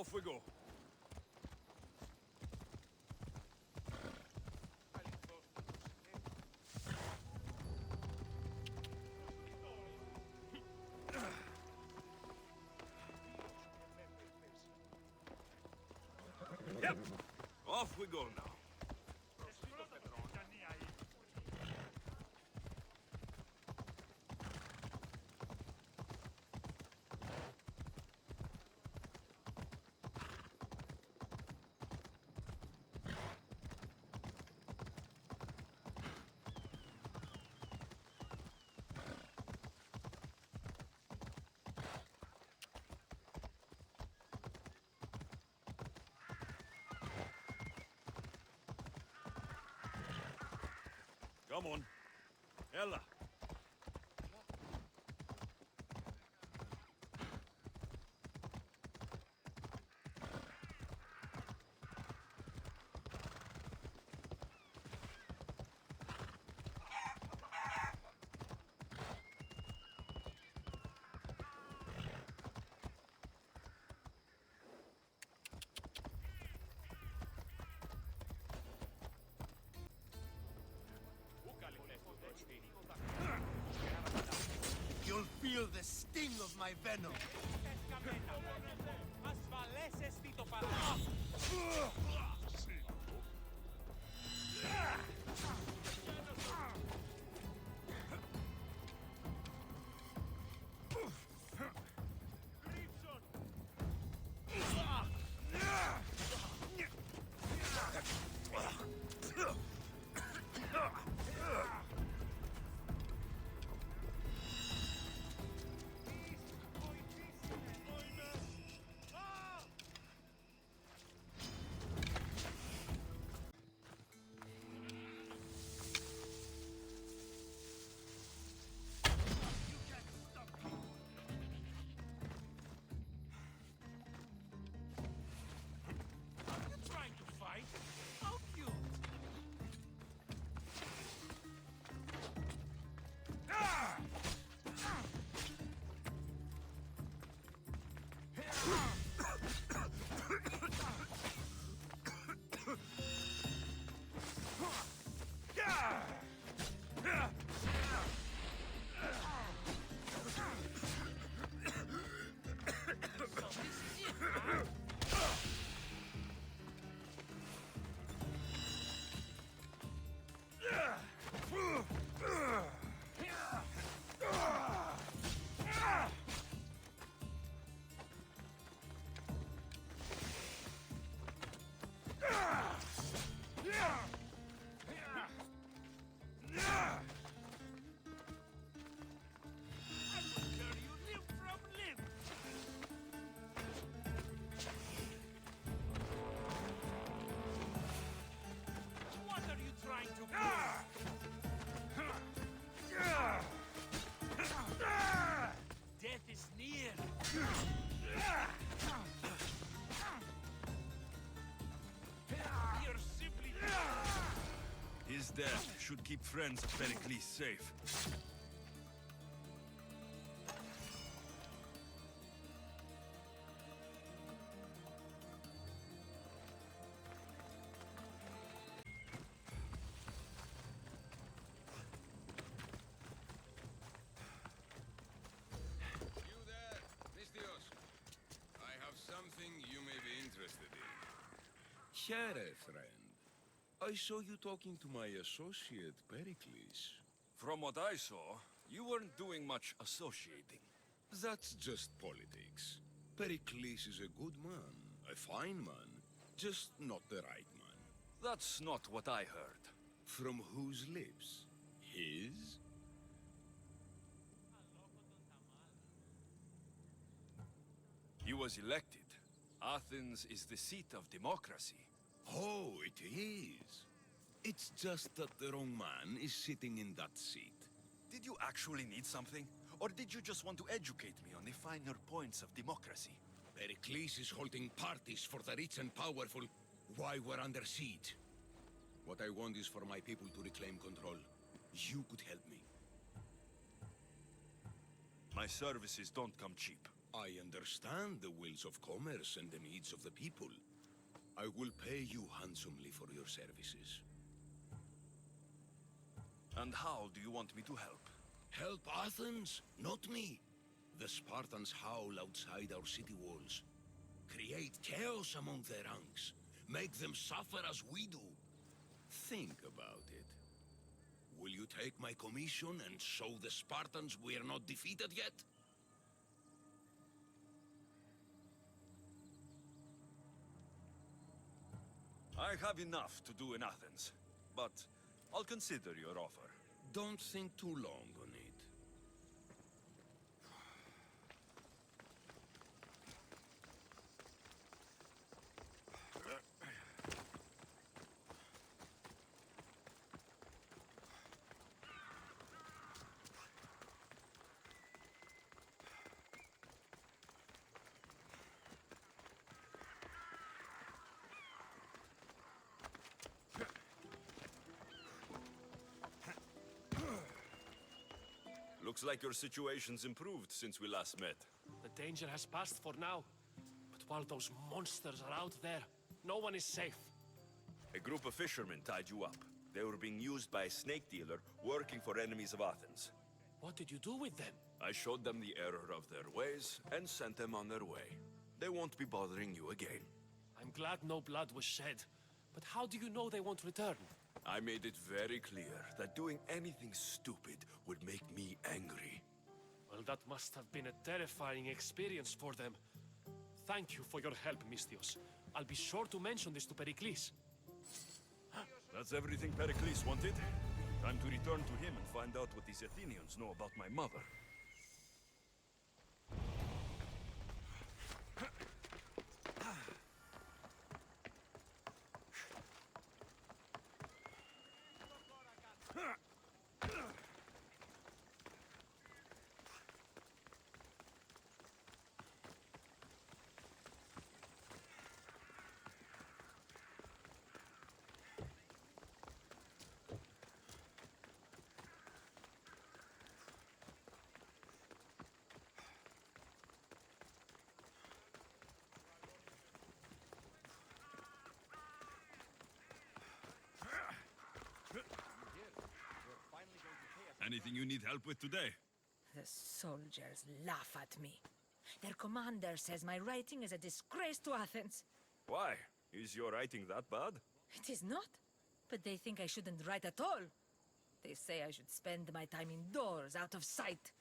Off we go. Yep. Off we go now. Come on. Ella. You'll feel the sting of my venom. Death is near. You're simply... His death should keep friends of Pericles safe. I have something you may be interested in. Here, friend. I saw you talking to my associate, Pericles. From what I saw, you weren't doing much associating. That's just politics. Pericles is a good man, a fine man, just not the right man. That's not what I heard. From whose lips? His? He was elected. Athens is the seat of democracy. Oh, it is. It's just that the wrong man is sitting in that seat. Did you actually need something? Or did you just want to educate me on the finer points of democracy? Pericles is holding parties for the rich and powerful while we're under siege. What I want is for my people to reclaim control. You could help me. My services don't come cheap. I understand the wills of commerce and the needs of the people. I will pay you handsomely for your services. And how do you want me to help? Help Athens, not me. The Spartans howl outside our city walls. Create chaos among their ranks. Make them suffer as we do. Think about it. Will you take my commission and show the Spartans we are not defeated yet? I have enough to do in Athens, but I'll consider your offer. Don't think too long on it. Looks like your situation's improved since we last met. The danger has passed for now. But while those monsters are out there, no one is safe. A group of fishermen tied you up. They were being used by a snake dealer working for enemies of Athens. What did you do with them? I showed them the error of their ways and sent them on their way. They won't be bothering you again. I'm glad no blood was shed. But how do you know they won't return? I made it very clear that doing anything stupid would make me angry. Well, that must have been a terrifying experience for them. Thank you for your help, Mystios. I'll be sure to mention this to Pericles. That's everything Pericles wanted. Time to return to him and find out what these Athenians know about my mother. Anything you need help with today? The soldiers laugh at me. Their commander says my writing is a disgrace to Athens. Why? Is your writing that bad? It is not. But they think I shouldn't write at all. They say I should spend my time indoors, out of sight.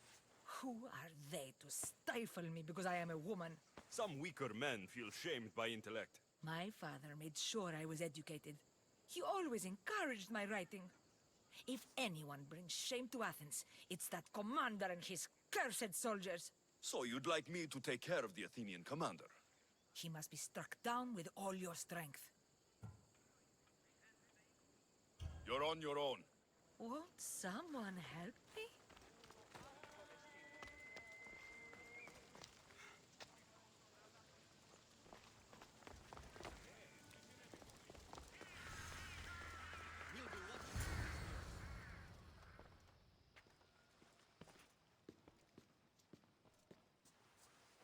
Who are they to stifle me because I am a woman? Some weaker men feel shamed by intellect. My father made sure I was educated. He always encouraged my writing. If anyone brings shame to Athens, it's that commander and his cursed soldiers. So you'd like me to take care of the Athenian commander? He must be struck down with all your strength. You're on your own. Won't someone help me?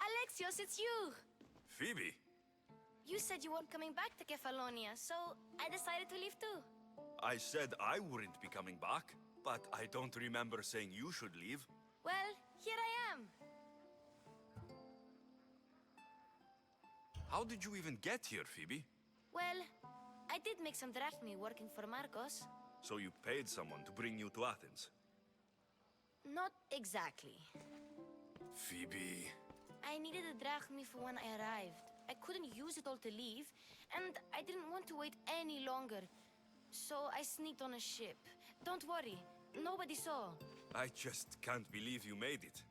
Alexios, it's you! Phoebe? You said you weren't coming back to Kefalonia, so I decided to leave too. I said I wouldn't be coming back, but I don't remember saying you should leave. Well, here I am. How did you even get here, Phoebe? Well, I did make some drachmi working for Marcos. So you paid someone to bring you to Athens? Not exactly. Phoebe... I needed a drachmi for when I arrived. I couldn't use it all to leave, and I didn't want to wait any longer. So I sneaked on a ship. Don't worry, nobody saw. I just can't believe you made it.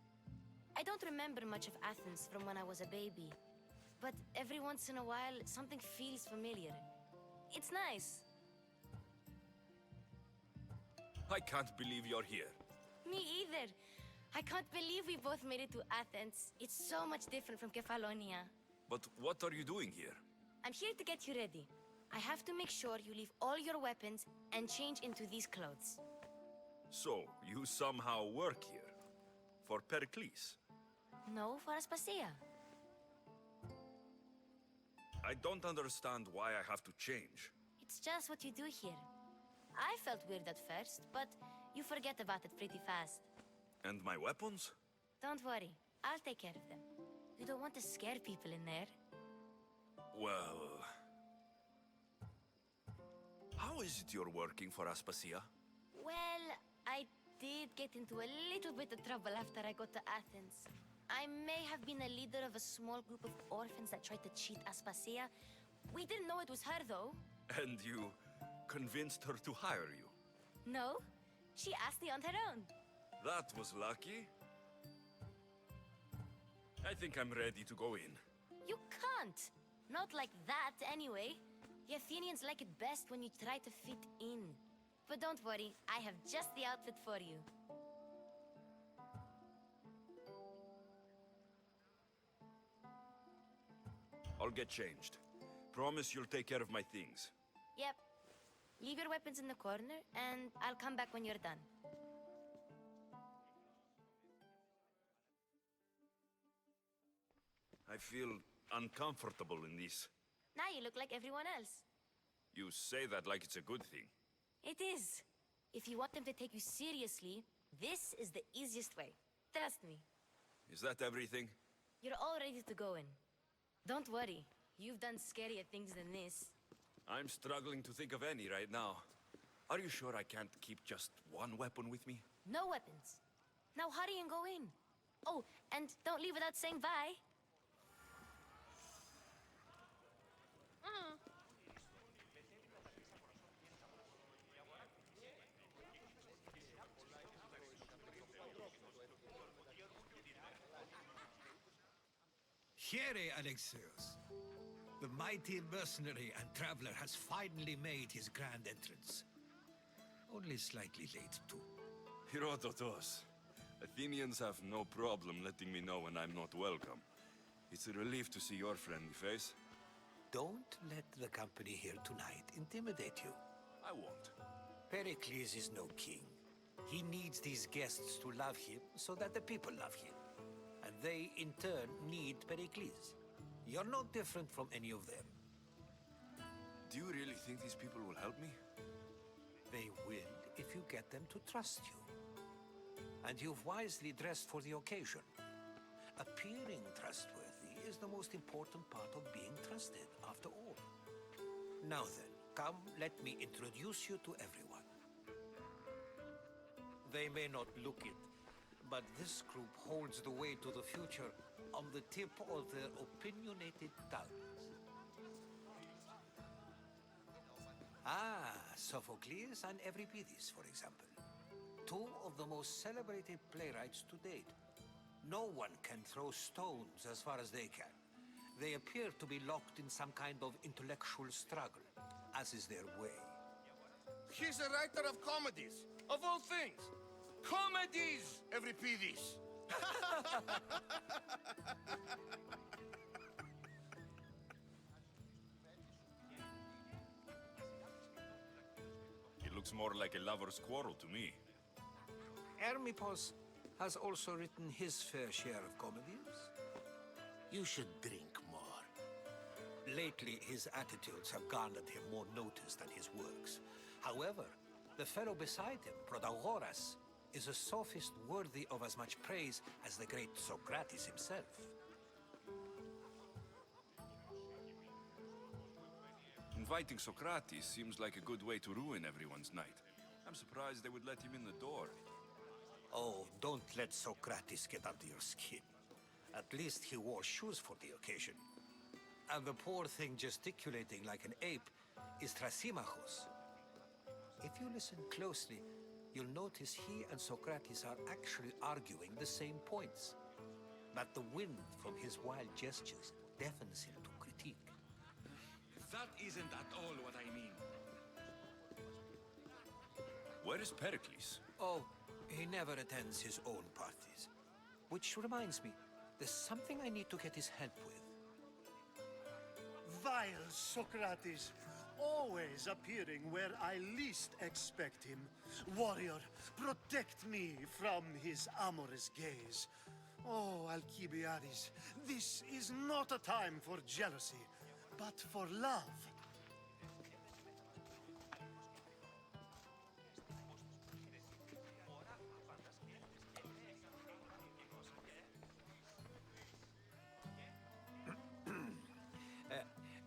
I don't remember much of Athens from when I was a baby. But every once in a while, something feels familiar. It's nice. I can't believe you're here. Me either. I can't believe we both made it to Athens. It's so much different from Kefalonia. But what are you doing here? I'm here to get you ready. I have to make sure you leave all your weapons and change into these clothes. So, you somehow work here? For Pericles? No, for Aspasia. I don't understand why I have to change. It's just what you do here. I felt weird at first, but you forget about it pretty fast. And my weapons? Don't worry, I'll take care of them. You don't want to scare people in there. Well... How is it you're working for Aspasia? Well, I did get into a little bit of trouble after I got to Athens. I may have been a leader of a small group of orphans that tried to cheat Aspasia. We didn't know it was her, though. And you convinced her to hire you? No, she asked me on her own. That was lucky. I think I'm ready to go in. You can't. Not like that, anyway. The Athenians like it best when you try to fit in. But don't worry, I have just the outfit for you. I'll get changed. Promise you'll take care of my things. Yep. Leave your weapons in the corner, and I'll come back when you're done. I feel uncomfortable in this. Now you look like everyone else. You say that like it's a good thing. It is. If you want them to take you seriously, this is the easiest way. Trust me. Is that everything? You're all ready to go in. Don't worry. You've done scarier things than this. I'm struggling to think of any right now. Are you sure I can't keep just one weapon with me? No weapons. Now hurry and go in. Oh, and don't leave without saying bye. Here, Alexios. The mighty mercenary and traveler has finally made his grand entrance. Only slightly late, too. Herodotos. Athenians have no problem letting me know when I'm not welcome. It's a relief to see your friendly face. Don't let the company here tonight intimidate you. I won't. Pericles is no king. He needs these guests to love him so that the people love him. And they, in turn, need Pericles. You're no different from any of them. Do you really think these people will help me? They will if you get them to trust you. And you've wisely dressed for the occasion. Appearing trustworthy is the most important part of being trusted, after all. Now then, come, let me introduce you to everyone. They may not look it, but this group holds the way to the future on the tip of their opinionated tongues. Ah, Sophocles and Euripides, for example. Two of the most celebrated playwrights to date. No one can throw stones as far as they can. They appear to be locked in some kind of intellectual struggle, as is their way. He's a writer of comedies, of all things. Comedies, Euripides. It looks more like a lover's quarrel to me. Hermippos has also written his fair share of comedies. You should drink more. Lately, his attitudes have garnered him more notice than his works. However, the fellow beside him, Protagoras, is a sophist worthy of as much praise as the great Socrates himself. Inviting Socrates seems like a good way to ruin everyone's night. I'm surprised they would let him in the door. Oh, don't let Socrates get under your skin. At least he wore shoes for the occasion. And the poor thing gesticulating like an ape is Thrasymachos. If you listen closely, you'll notice he and Socrates are actually arguing the same points. But the wind from his wild gestures deafens him to critique. That isn't at all what I mean. Where is Pericles? Oh, he never attends his own parties. Which reminds me, there's something I need to get his help with. Vile Socrates, always appearing where I least expect him. Warrior, protect me from his amorous gaze. Oh, Alcibiades. This is not a time for jealousy, but for love.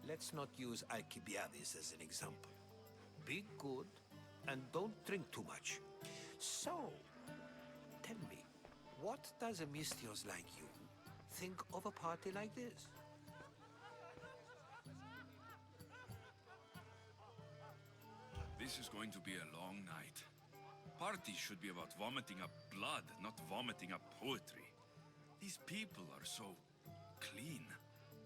Let's not use Alcibiades as an example. Be good and don't drink too much. So, tell me, what does a Misthios like you think of a party like this? This is going to be a long night. Parties should be about vomiting up blood, not vomiting up poetry. These people are so clean.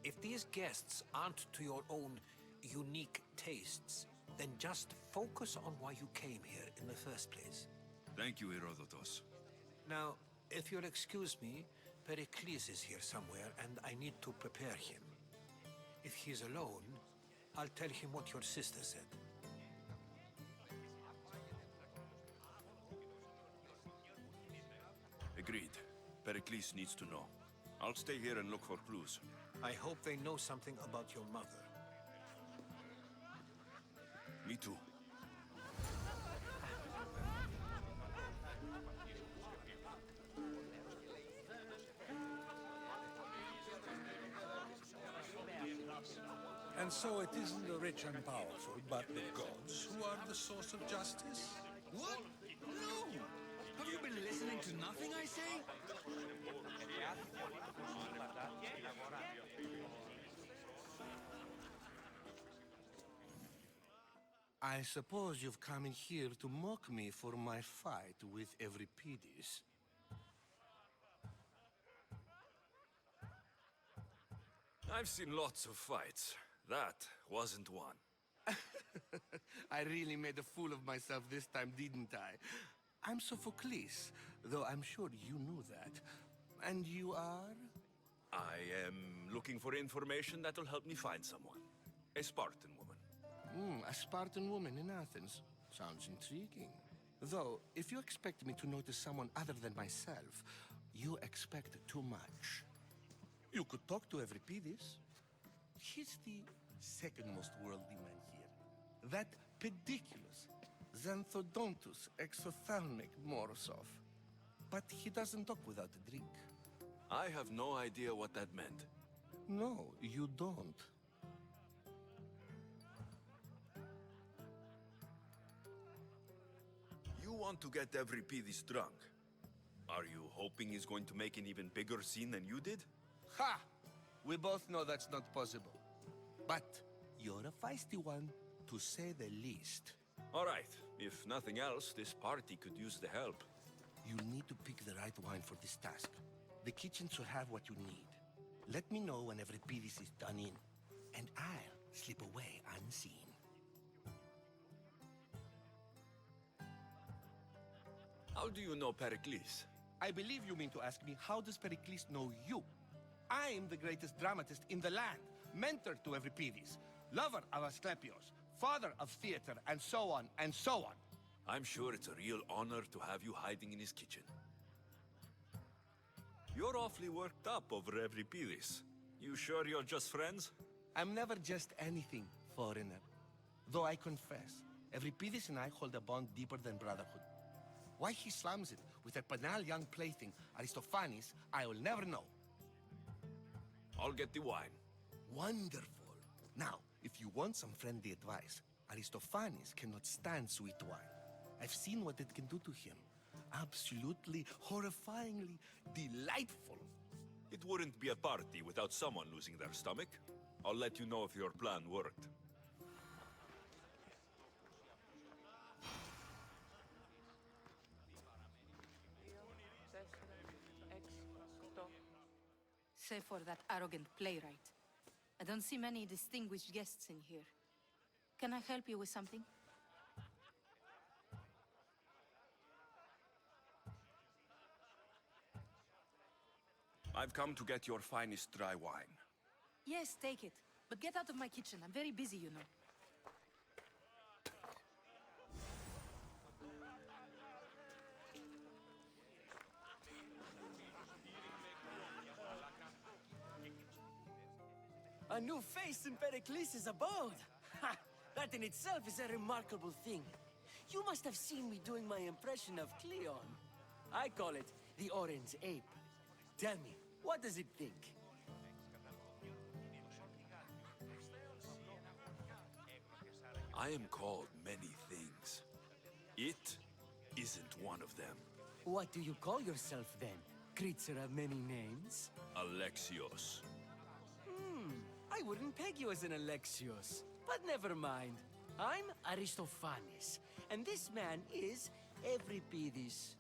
If these guests aren't to your own unique tastes, then just focus on why you came here in the first place. Thank you, Herodotus. Now, if you'll excuse me, Pericles is here somewhere, and I need to prepare him. If he's alone, I'll tell him what your sister said. Agreed. Pericles needs to know. I'll stay here and look for clues. I hope they know something about your mother. Me too. And so it isn't the rich and powerful, but the gods who are the source of justice? What? No! Have you been listening to nothing I say? I suppose you've come in here to mock me for my fight with Euripides. I've seen lots of fights. That wasn't one. I really made a fool of myself this time, didn't I? I'm Sophocles, though I'm sure you knew that. And you are? I am looking for information that'll help me find someone. A Spartan woman. A Spartan woman in Athens. Sounds intriguing. Though, if you expect me to notice someone other than myself, you expect too much. You could talk to Euripides. He's the second most worldly man here. That pediculous, xanthodontus exophthalmic Morosov. But he doesn't talk without a drink. I have no idea what that meant. No, you don't. You want to get Euripides drunk. Are you hoping he's going to make an even bigger scene than you did? Ha! We both know that's not possible. But you're a feisty one, to say the least. All right. If nothing else, this party could use the help. You need to pick the right wine for this task. The kitchen should have what you need. Let me know when Euripides is done in, and I'll slip away unseen. How do you know Pericles? I believe you mean to ask me, how does Pericles know you? I'm the greatest dramatist in the land, mentor to Euripides, lover of Asclepios, father of theater, and so on, and so on. I'm sure it's a real honor to have you hiding in his kitchen. You're awfully worked up over Euripides. You sure you're just friends? I'm never just anything, foreigner. Though I confess, Euripides and I hold a bond deeper than brotherhood. Why he slams it with a banal young plaything, Aristophanes, I will never know. I'll get the wine. Wonderful. Now, if you want some friendly advice, Aristophanes cannot stand sweet wine. I've seen what it can do to him. Absolutely, horrifyingly delightful. It wouldn't be a party without someone losing their stomach. I'll let you know if your plan worked. Save for that arrogant playwright. I don't see many distinguished guests in here. Can I help you with something? I've come to get your finest dry wine. Yes, take it. But get out of my kitchen. I'm very busy, you know. A new face in Pericles' abode! Ha! That in itself is a remarkable thing. You must have seen me doing my impression of Cleon. I call it the Orange Ape. Tell me, what does it think? I am called many things. It isn't one of them. What do you call yourself then? Creature of many names? Alexios. I wouldn't peg you as an Alexios. But never mind. I'm Aristophanes, and this man is Euripides.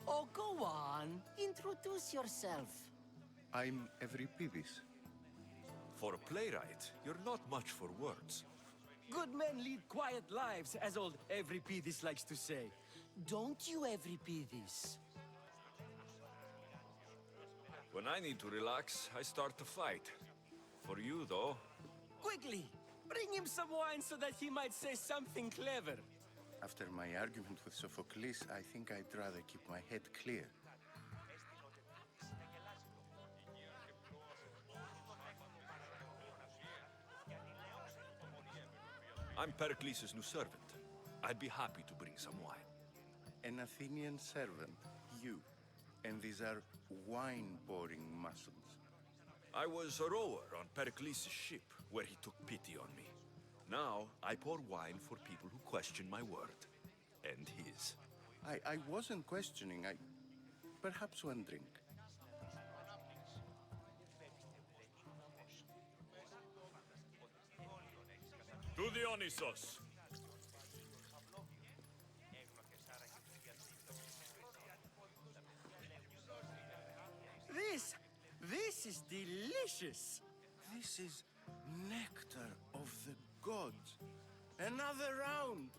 Oh, go on. Introduce yourself. I'm Euripides. For a playwright, you're not much for words. Good men lead quiet lives, as old Euripides likes to say. Don't you, Euripides? When I need to relax, I start to fight. For you, though... Quickly! Bring him some wine so that he might say something clever. After my argument with Sophocles, I think I'd rather keep my head clear. I'm Pericles' new servant. I'd be happy to bring some wine. An Athenian servant, you. And these are wine-pouring muscles. I was a rower on Pericles' ship, where he took pity on me. Now, I pour wine for people who question my word. And his. I wasn't questioning. Perhaps one drink. To Dionysos! This is delicious! This is nectar of the gods. Another round!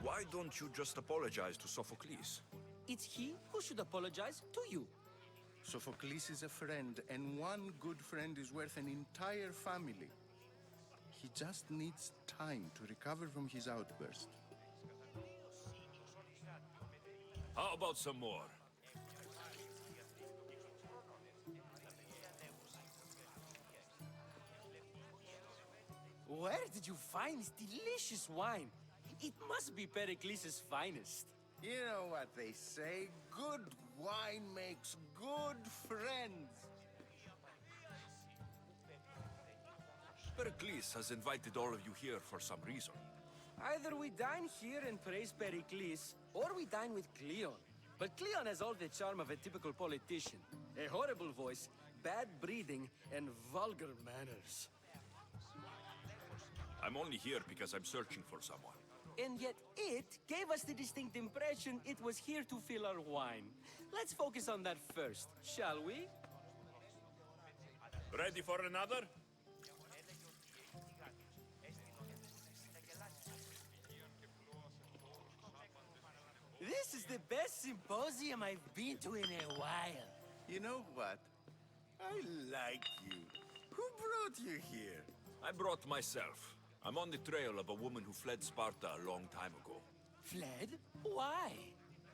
Why don't you just apologize to Sophocles? It's he who should apologize to you. Sophocles is a friend, and one good friend is worth an entire family. He just needs time to recover from his outburst. How about some more? Where did you find this delicious wine? It must be Pericles' finest. You know what they say, good wine makes good friends. Pericles has invited all of you here for some reason. Either we dine here and praise Pericles, or we dine with Cleon. But Cleon has all the charm of a typical politician. A horrible voice, bad breeding, and vulgar manners. I'm only here because I'm searching for someone. And yet it gave us the distinct impression it was here to fill our wine. Let's focus on that first, shall we? Ready for another? This is the best symposium I've been to in a while. You know what? I like you. Who brought you here? I brought myself. I'm on the trail of a woman who fled Sparta a long time ago. Fled? Why?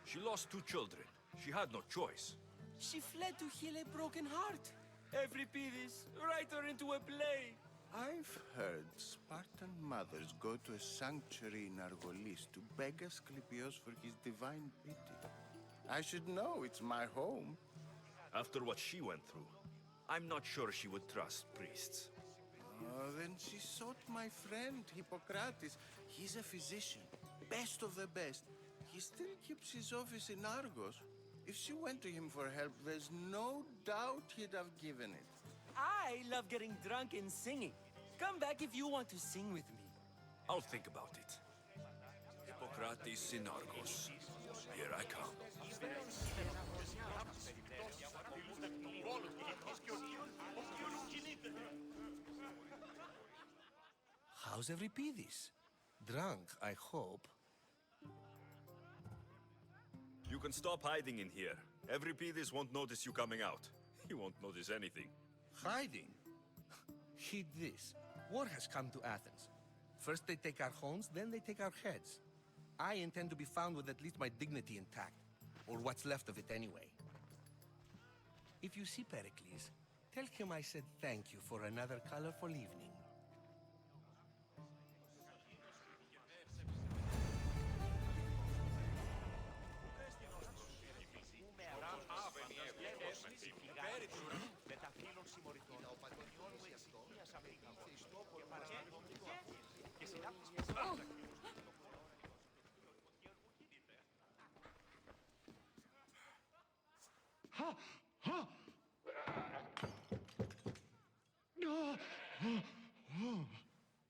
She lost 2 children. She had no choice. She fled to heal a broken heart. Euripides, write her into a play. I've heard Spartan mothers go to a sanctuary in Argolis to beg Asclepios for his divine pity. I should know, it's my home. After what she went through, I'm not sure she would trust priests. Oh, then she sought my friend, Hippocrates. He's a physician, best of the best. He still keeps his office in Argos. If she went to him for help, there's no doubt he'd have given it. I love getting drunk and singing. Come back if you want to sing with me. I'll think about it. Hippocrates in Argos. Here I come. How's Euripides? Drunk, I hope. You can stop hiding in here. Euripides won't notice you coming out. He won't notice anything. Hiding? Heed this. War has come to Athens. First they take our homes, then they take our heads. I intend to be found with at least my dignity intact. Or what's left of it anyway. If you see Pericles, tell him I said thank you for another colorful evening.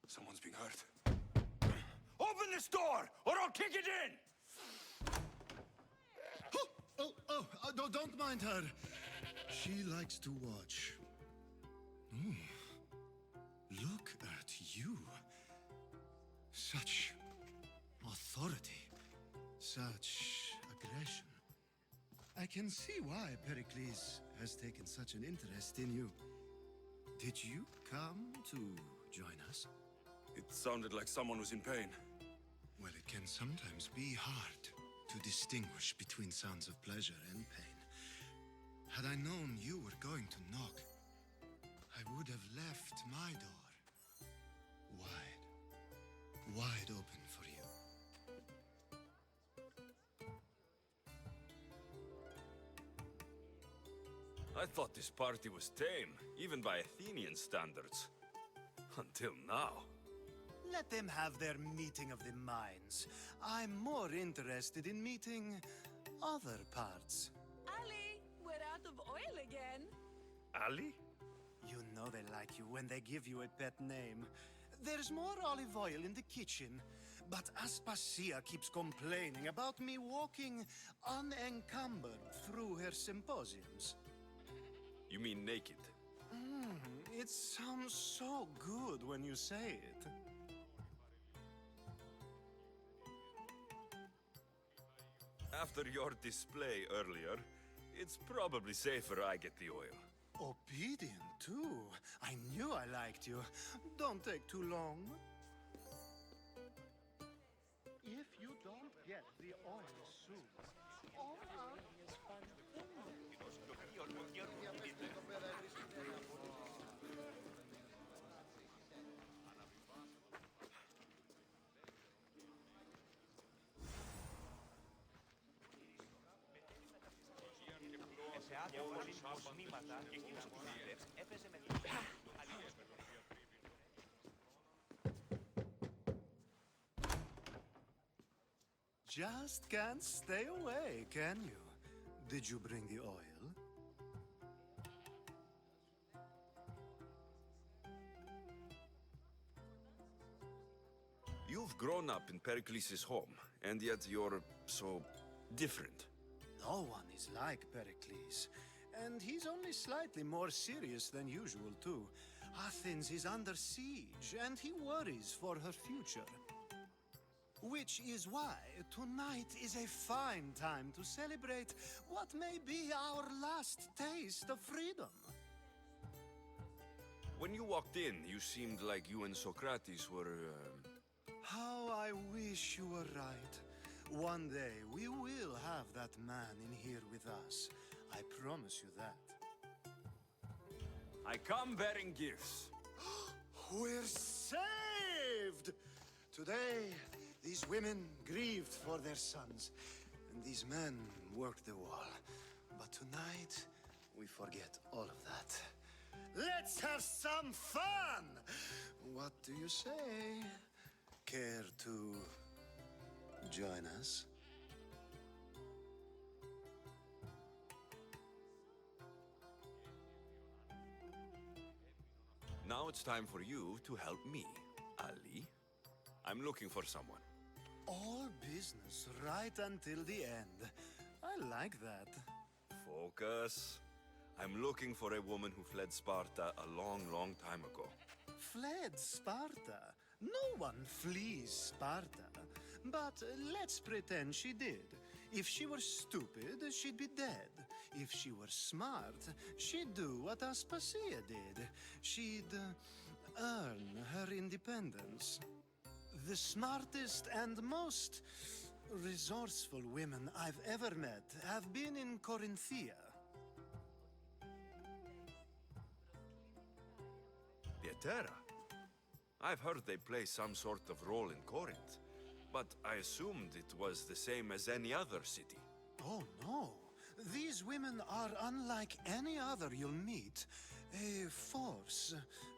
Someone's being hurt. Open this door, or I'll kick it in! Don't mind her. She likes to watch. Oh, look at you. Such authority. Such aggression. I can see why Pericles has taken such an interest in you. Did you come to join us? It sounded like someone was in pain. Well, it can sometimes be hard to distinguish between sounds of pleasure and pain. Had I known you were going to knock, I would have left my door wide open for you. I thought this party was tame, even by Athenian standards. Until now. Let them have their meeting of the minds. I'm more interested in meeting other parts. Ali, we're out of oil again. Ali? You know they like you when they give you a pet name. There's more olive oil in the kitchen, but Aspasia keeps complaining about me walking unencumbered through her symposiums. You mean naked? It sounds so good when you say it. After your display earlier, it's probably safer I get the oil. Obedient, too. I knew I liked you. Don't take too long. If you don't get the oil soon, all our... Just can't stay away, can you? Did you bring the oil? You've grown up in Pericles' home, and yet you're so different. No one is like Pericles, and he's only slightly more serious than usual, too. Athens is under siege, and he worries for her future. Which is why tonight is a fine time to celebrate what may be our last taste of freedom. When you walked in, you seemed like you and Socrates were, How I wish you were right. One day we will have that man in here with us. I promise you that. I come bearing gifts. We're saved! Today, these women grieved for their sons, and these men worked the wall. But tonight, we forget all of that. Let's have some fun! What do you say? Care to join us? Now it's time for you to help me, Ali. I'm looking for someone. All business right until the end. I like that. Focus. I'm looking for a woman who fled Sparta a long, long time ago. Fled Sparta? No one flees Sparta. But let's pretend she did. If she were stupid, she'd be dead. If she were smart, she'd do what Aspasia did. She'd earn her independence. The smartest and most resourceful women I've ever met have been in Corinthia. Terra. I've heard they play some sort of role in Corinth, but I assumed it was the same as any other city. Oh, no. These women are unlike any other you'll meet. A force,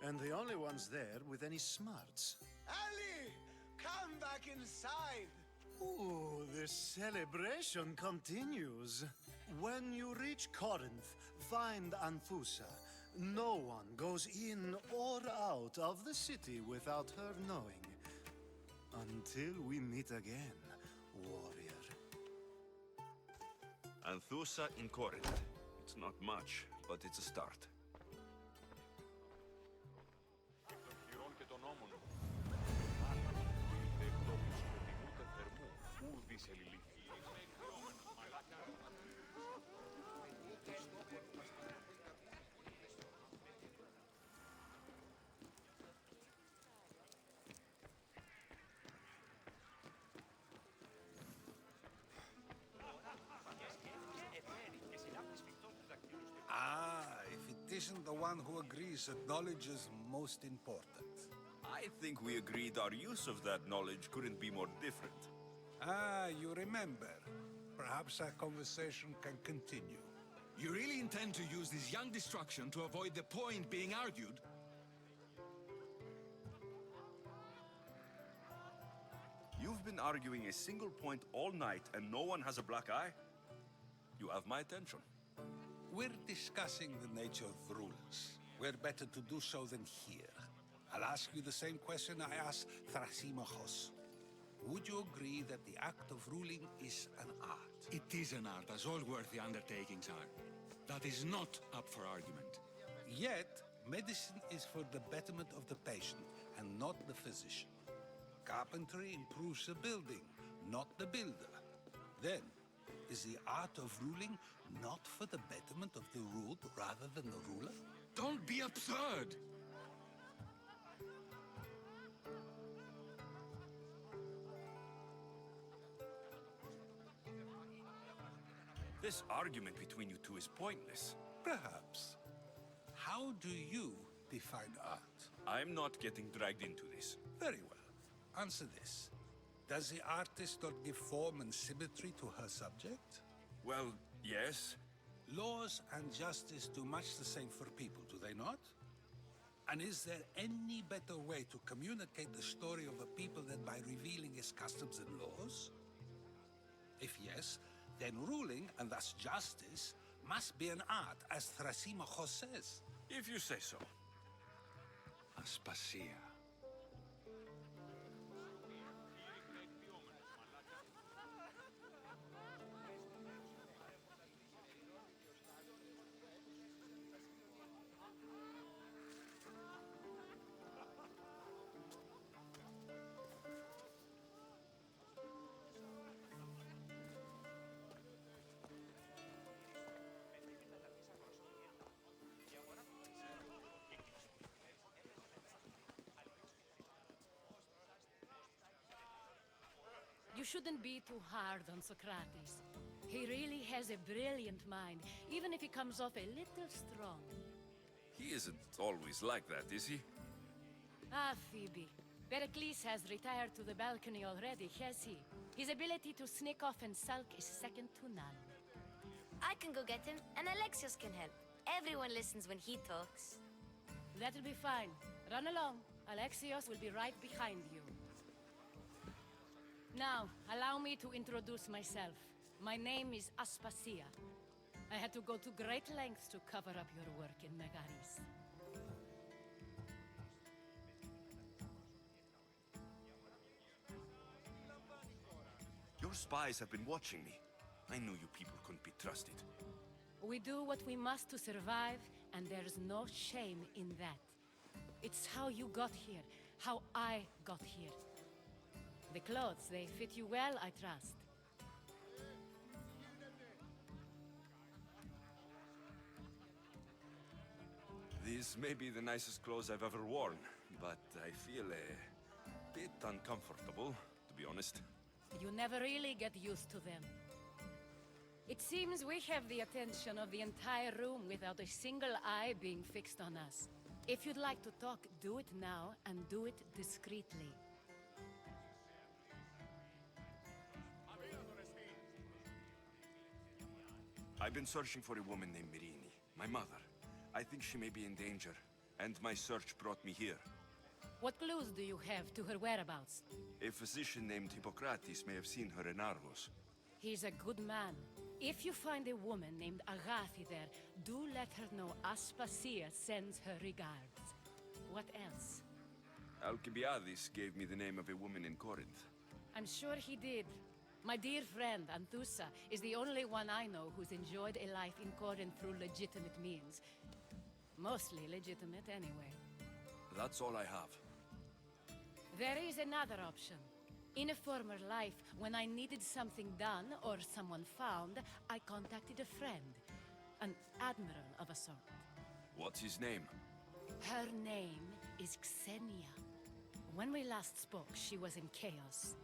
and the only ones there with any smarts. Ali! Come back inside! Ooh, the celebration continues. When you reach Corinth, find Anthusa. No one goes in or out of the city without her knowing. Until we meet again, warrior. Anthusa in Corinth. It's not much, but it's a start. If it isn't the one who agrees that knowledge is most important. I think we agreed our use of that knowledge couldn't be more different. You remember. Perhaps our conversation can continue. You really intend to use this young destruction to avoid the point being argued? You've been arguing a single point all night and no one has a black eye? You have my attention. We're discussing the nature of rules. Where better to do so than here? I'll ask you the same question I asked Thrasymachos. Would you agree that the act of ruling is an art? It is an art, as all worthy undertakings are. That is not up for argument. Yet, medicine is for the betterment of the patient and not the physician. Carpentry improves the building, not the builder. Then, is the art of ruling not for the betterment of the ruled rather than the ruler? Don't be absurd! This argument between you two is pointless. Perhaps. How do you define art? I'm not getting dragged into this. Very well. Answer this. Does the artist not give form and symmetry to her subject? Well, yes. Laws and justice do much the same for people, do they not? And is there any better way to communicate the story of a people than by revealing its customs and laws? If yes, then ruling, and thus justice, must be an art, as Thrasymachos says. If you say so. Aspasia. You shouldn't be too hard on Socrates. He really has a brilliant mind, even if he comes off a little strong. He isn't always like that, is he? Ah, Phoebe. Pericles has retired to the balcony already, has he? His ability to sneak off and sulk is second to none. I can go get him, and Alexios can help. Everyone listens when he talks. That'll be fine. Run along. Alexios will be right behind you. Now, allow me to introduce myself. My name is Aspasia. I had to go to great lengths to cover up your work in Megaris. Your spies have been watching me. I knew you people couldn't be trusted. We do what we must to survive, and there's no shame in that. It's how you got here, how I got here. The clothes, they fit you well, I trust. These may be the nicest clothes I've ever worn, but I feel a bit uncomfortable, to be honest. You never really get used to them. It seems we have the attention of the entire room without a single eye being fixed on us. If you'd like to talk, do it now, and do it discreetly. I've been searching for a woman named Mirini, my mother. I think she may be in danger, and my search brought me here. What clues do you have to her whereabouts? A physician named Hippocrates may have seen her in Argos. He's a good man. If you find a woman named Agathi there, do let her know Aspasia sends her regards. What else? Alcibiades gave me the name of a woman in Corinth. I'm sure he did. My dear friend, Anthusa, is the only one I know who's enjoyed a life in Corinth through legitimate means. Mostly legitimate, anyway. That's all I have. There is another option. In a former life, when I needed something done or someone found, I contacted a friend. An admiral of a sort. What's his name? Her name is Xenia. When we last spoke, she was in chaos.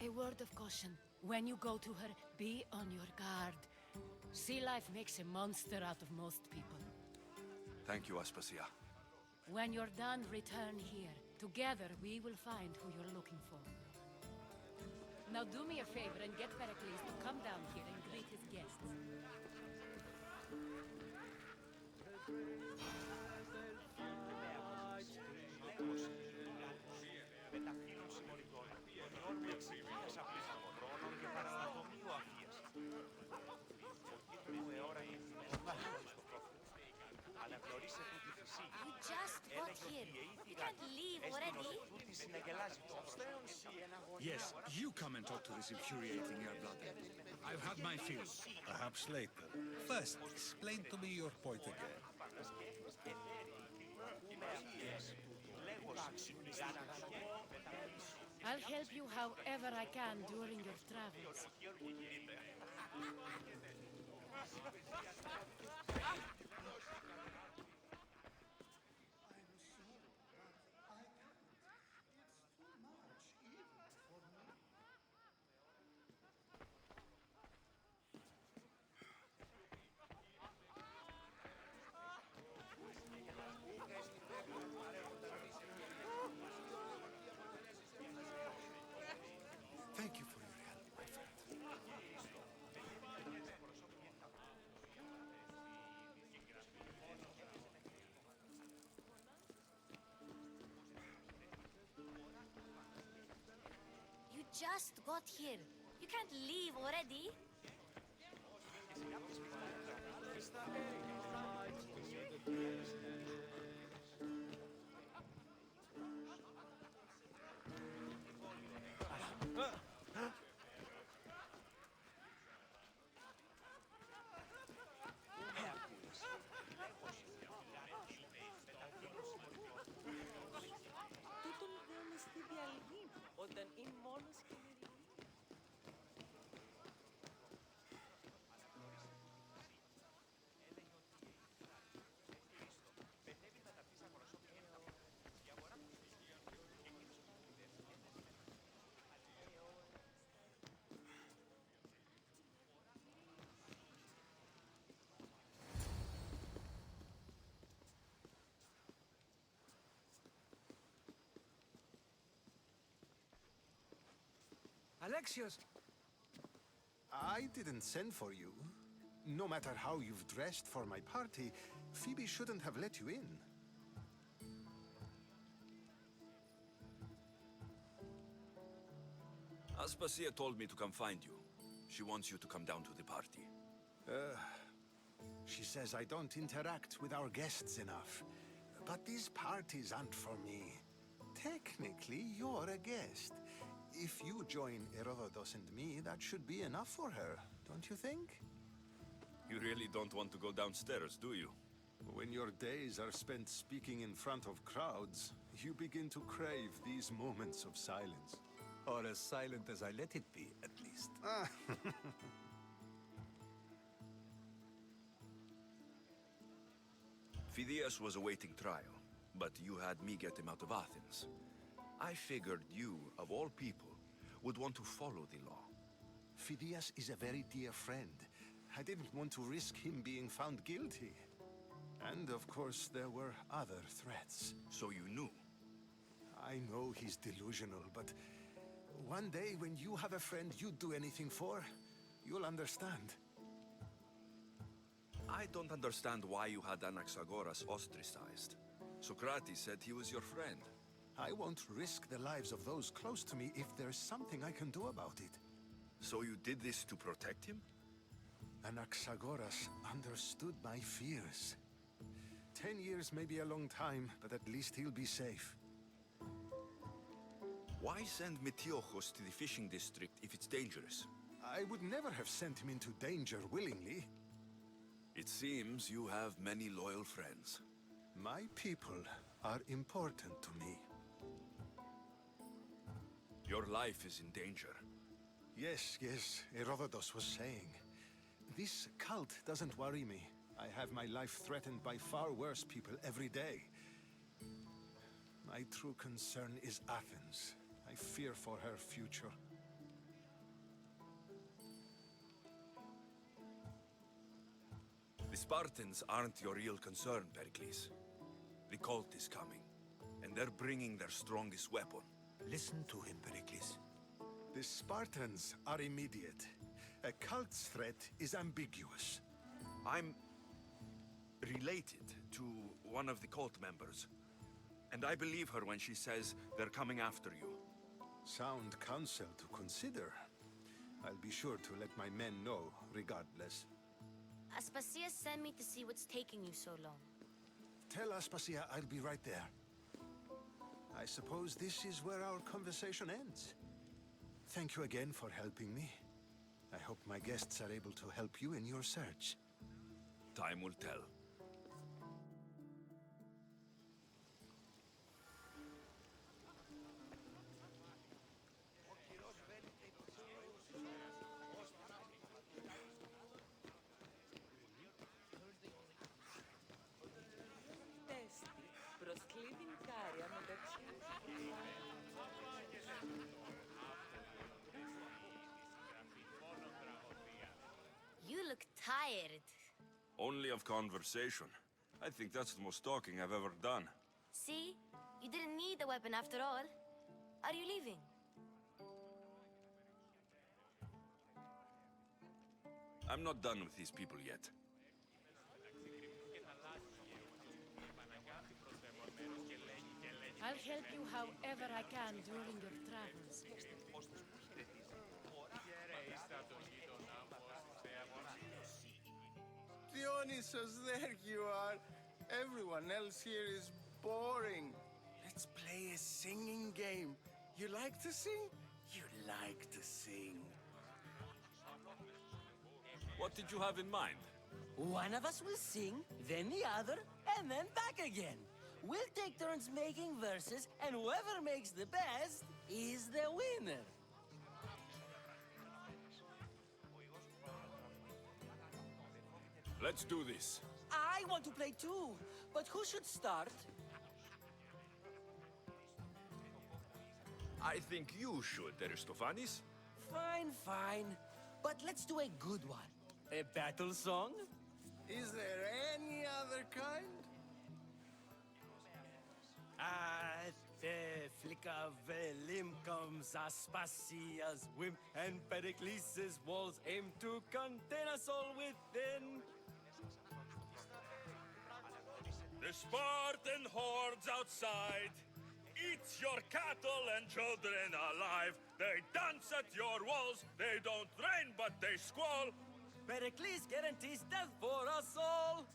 A word of caution. When you go to her, be on your guard. Sea life makes a monster out of most people. Thank you, Aspasia. When you're done, return here. Together, we will find who you're looking for. Now do me a favor and get Pericles to come down here and greet his guests. You just got here. You can't leave already. Yes, you come and talk to this infuriating air-blooded. I've had my fill. Perhaps later. First, explain to me your point again. I'll help you however I can during your travels. Thank you for your help, my friend. You just got here. You can't leave already. Alexios! I didn't send for you. No matter how you've dressed for my party, Phoebe shouldn't have let you in. Aspasia told me to come find you. She wants you to come down to the party. She says I don't interact with our guests enough. But these parties aren't for me. Technically, you're a guest. If you join Herodotus and me, that should be enough for her, don't you think? You really don't want to go downstairs, do you? When your days are spent speaking in front of crowds, you begin to crave these moments of silence. Or as silent as I let it be, at least. Phidias was awaiting trial, but you had me get him out of Athens. I figured you, of all people, would want to follow the law. Phidias is a very dear friend. I didn't want to risk him being found guilty. And of course, there were other threats. So you knew? I know he's delusional, but one day when you have a friend you'd do anything for, you'll understand. I don't understand why you had Anaxagoras ostracized. Socrates said he was your friend. I won't risk the lives of those close to me if there's something I can do about it. So you did this to protect him? Anaxagoras understood my fears. 10 years may be a long time, but at least he'll be safe. Why send Metiochos to the fishing district if it's dangerous? I would never have sent him into danger willingly. It seems you have many loyal friends. My people are important to me. Your life is in danger. Yes, Herodotus was saying. This cult doesn't worry me. I have my life threatened by far worse people every day. My true concern is Athens. I fear for her future. The Spartans aren't your real concern, Pericles. The cult is coming, and they're bringing their strongest weapon. Listen to him, Pericles. The Spartans are immediate. A cult's threat is ambiguous. I'm related to one of the cult members, and I believe her when she says they're coming after you. Sound counsel to consider. I'll be sure to let my men know, regardless. Aspasia sent me to see what's taking you so long. Tell Aspasia I'll be right there. I suppose this is where our conversation ends. Thank you again for helping me. I hope my guests are able to help you in your search. Time will tell. You look tired. Only of conversation. I think that's the most talking I've ever done. See? You didn't need the weapon after all. Are you leaving? I'm not done with these people yet. I'll help you however I can during your travels. Dionysus, there you are. Everyone else here is boring. Let's play a singing game. You like to sing? You like to sing. What did you have in mind? One of us will sing, then the other, and then back again. We'll take turns making verses, and whoever makes the best is the winner. Let's do this. I want to play too, but who should start? I think you should, Aristophanes. Fine. But let's do a good one. A battle song? Is there any other kind? At the flick of a limb comes Aspasia's whim, and Pericles' walls aim to contain us all within. The Spartan hordes outside eat your cattle and children alive. They dance at your walls. They don't rain, but they squall. Pericles guarantees death for us all.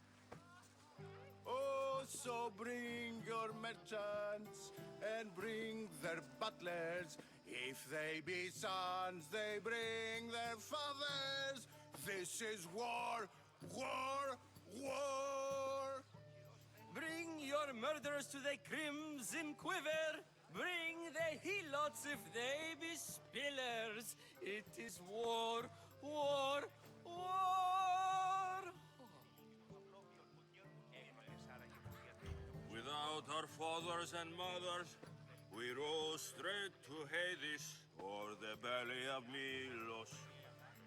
Oh, so bring your merchants and bring their butlers. If they be sons, they bring their fathers. This is war, war, war. Bring your murderers to the crimson quiver. Bring the helots if they be spillers. It is war, war, war. Without our fathers and mothers, we row straight to Hades or the belly of Milos.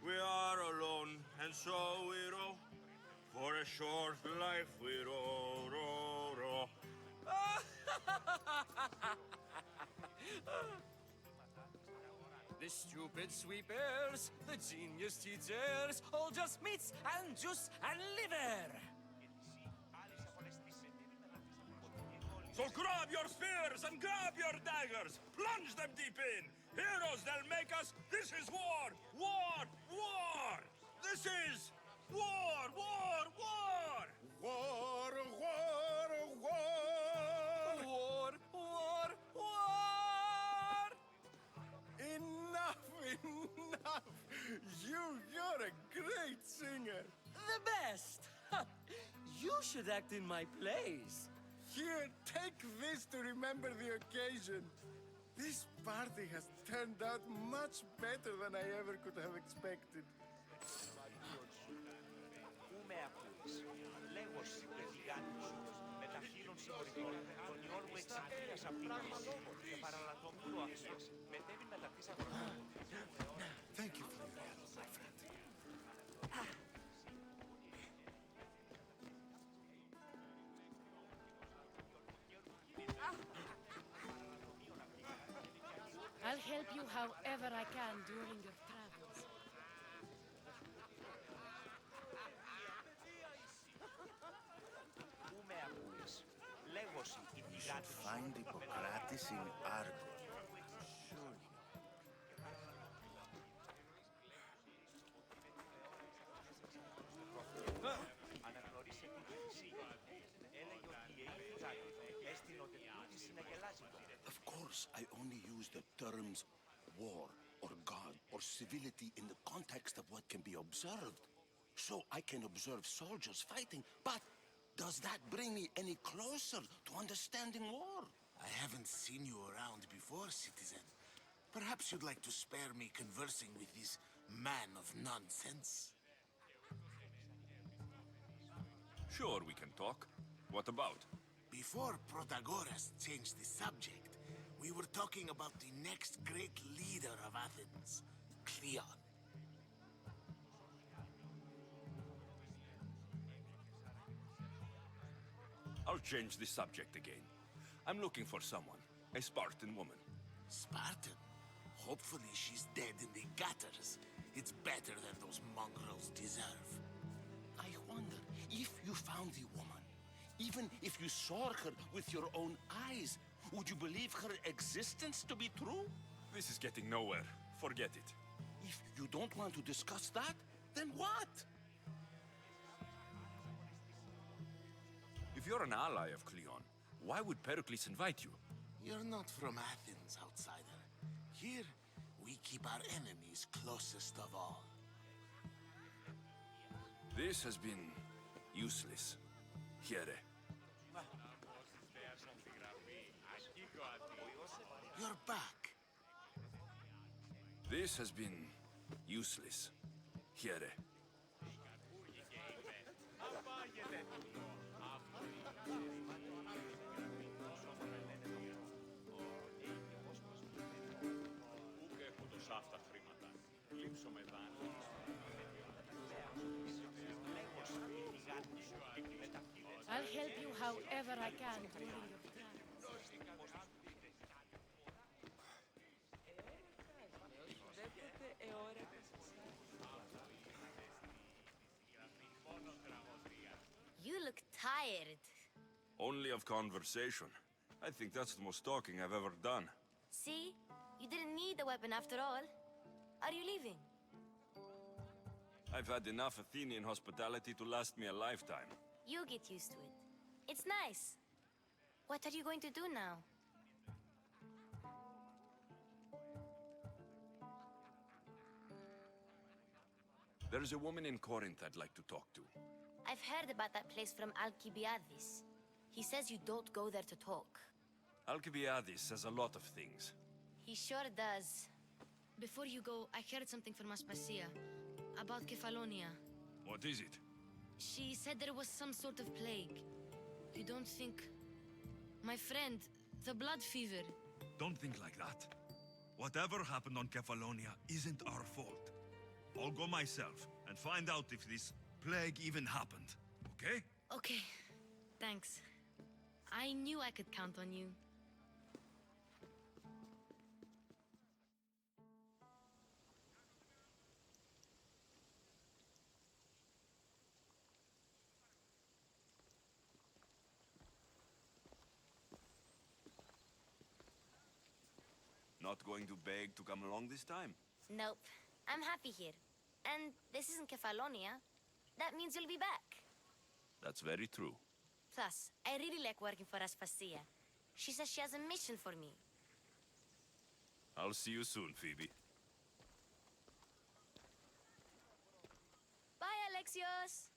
We are alone, and so we row For a short life we row, row, row. The stupid sweepers, the genius teachers, all just meats and juice and liver. So grab your spears and grab your daggers. Plunge them deep in. Heroes they'll make us. This is war. War. War. This is war. War. War. War, war, war! War, war, war! Enough, enough! You're a great singer. The best! You should act in my plays. Here, take this to remember the occasion. This party has turned out much better than I ever could have expected. Thank you for your help, my friend. I'll help you however I can during your travels. We should find Hippocrates in Argos. Surely. Of course, I only use the terms war or God or civility in the context of what can be observed. So I can observe soldiers fighting, but does that bring me any closer to understanding war? I haven't seen you around before, citizen. Perhaps you'd like to spare me conversing with this man of nonsense? Sure, we can talk. What about? Before Protagoras changed the subject, we were talking about the next great leader of Athens, Cleon. I'll change the subject again. I'm looking for someone. A Spartan woman. Spartan? Hopefully she's dead in the gutters. It's better than those mongrels deserve. I wonder if you found the woman, even if you saw her with your own eyes, would you believe her existence to be true? This is getting nowhere. Forget it. If you don't want to discuss that, then what? If you're an ally of Cleon, why would Pericles invite you? You're not from Athens, outsider. Here, we keep our enemies closest of all. This has been useless. Here. You're back. This has been useless. Here. I'll help you however I can during your travels. You look tired. Only of conversation. I think that's the most talking I've ever done. See? You didn't need the weapon after all. Are you leaving? I've had enough Athenian hospitality to last me a lifetime. You get used to it. It's nice. What are you going to do now? There's a woman in Corinth I'd like to talk to. I've heard about that place from Alcibiades. He says you don't go there to talk. Alcibiades says a lot of things. He sure does. Before you go, I heard something from Aspasia about Kefalonia. What is it? She said there was some sort of plague. You don't think... My friend, the blood fever. Don't think like that. Whatever happened on Kefalonia isn't our fault. I'll go myself and find out if this plague even happened. okay? Okay, thanks. I knew I could count on you. Not going to beg to come along this time? Nope. I'm happy here. And this isn't Kefalonia. That means you'll be back. That's very true. Plus, I really like working for Aspasia. She says she has a mission for me. I'll see you soon, Phoebe. Bye, Alexios!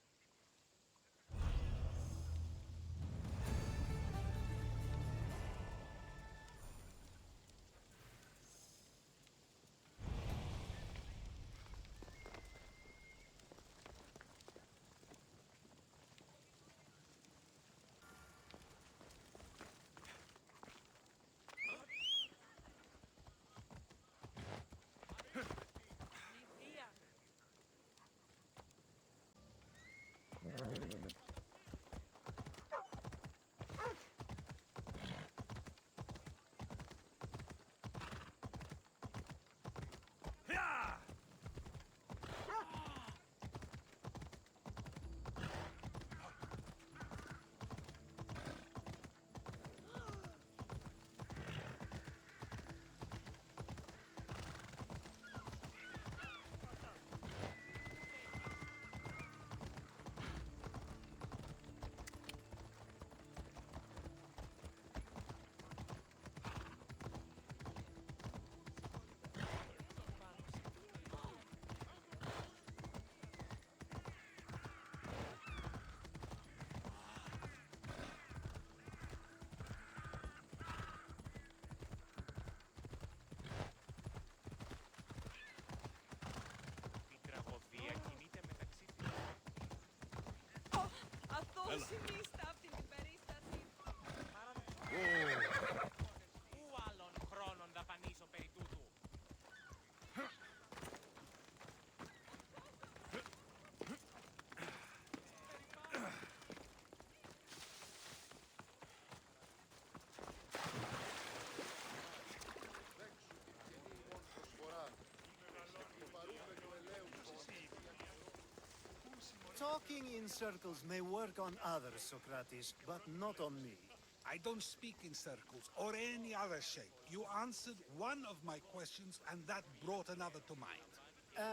Talking in circles may work on others, Socrates, but not on me. I don't speak in circles or any other shape. You answered one of my questions, and that brought another to mind.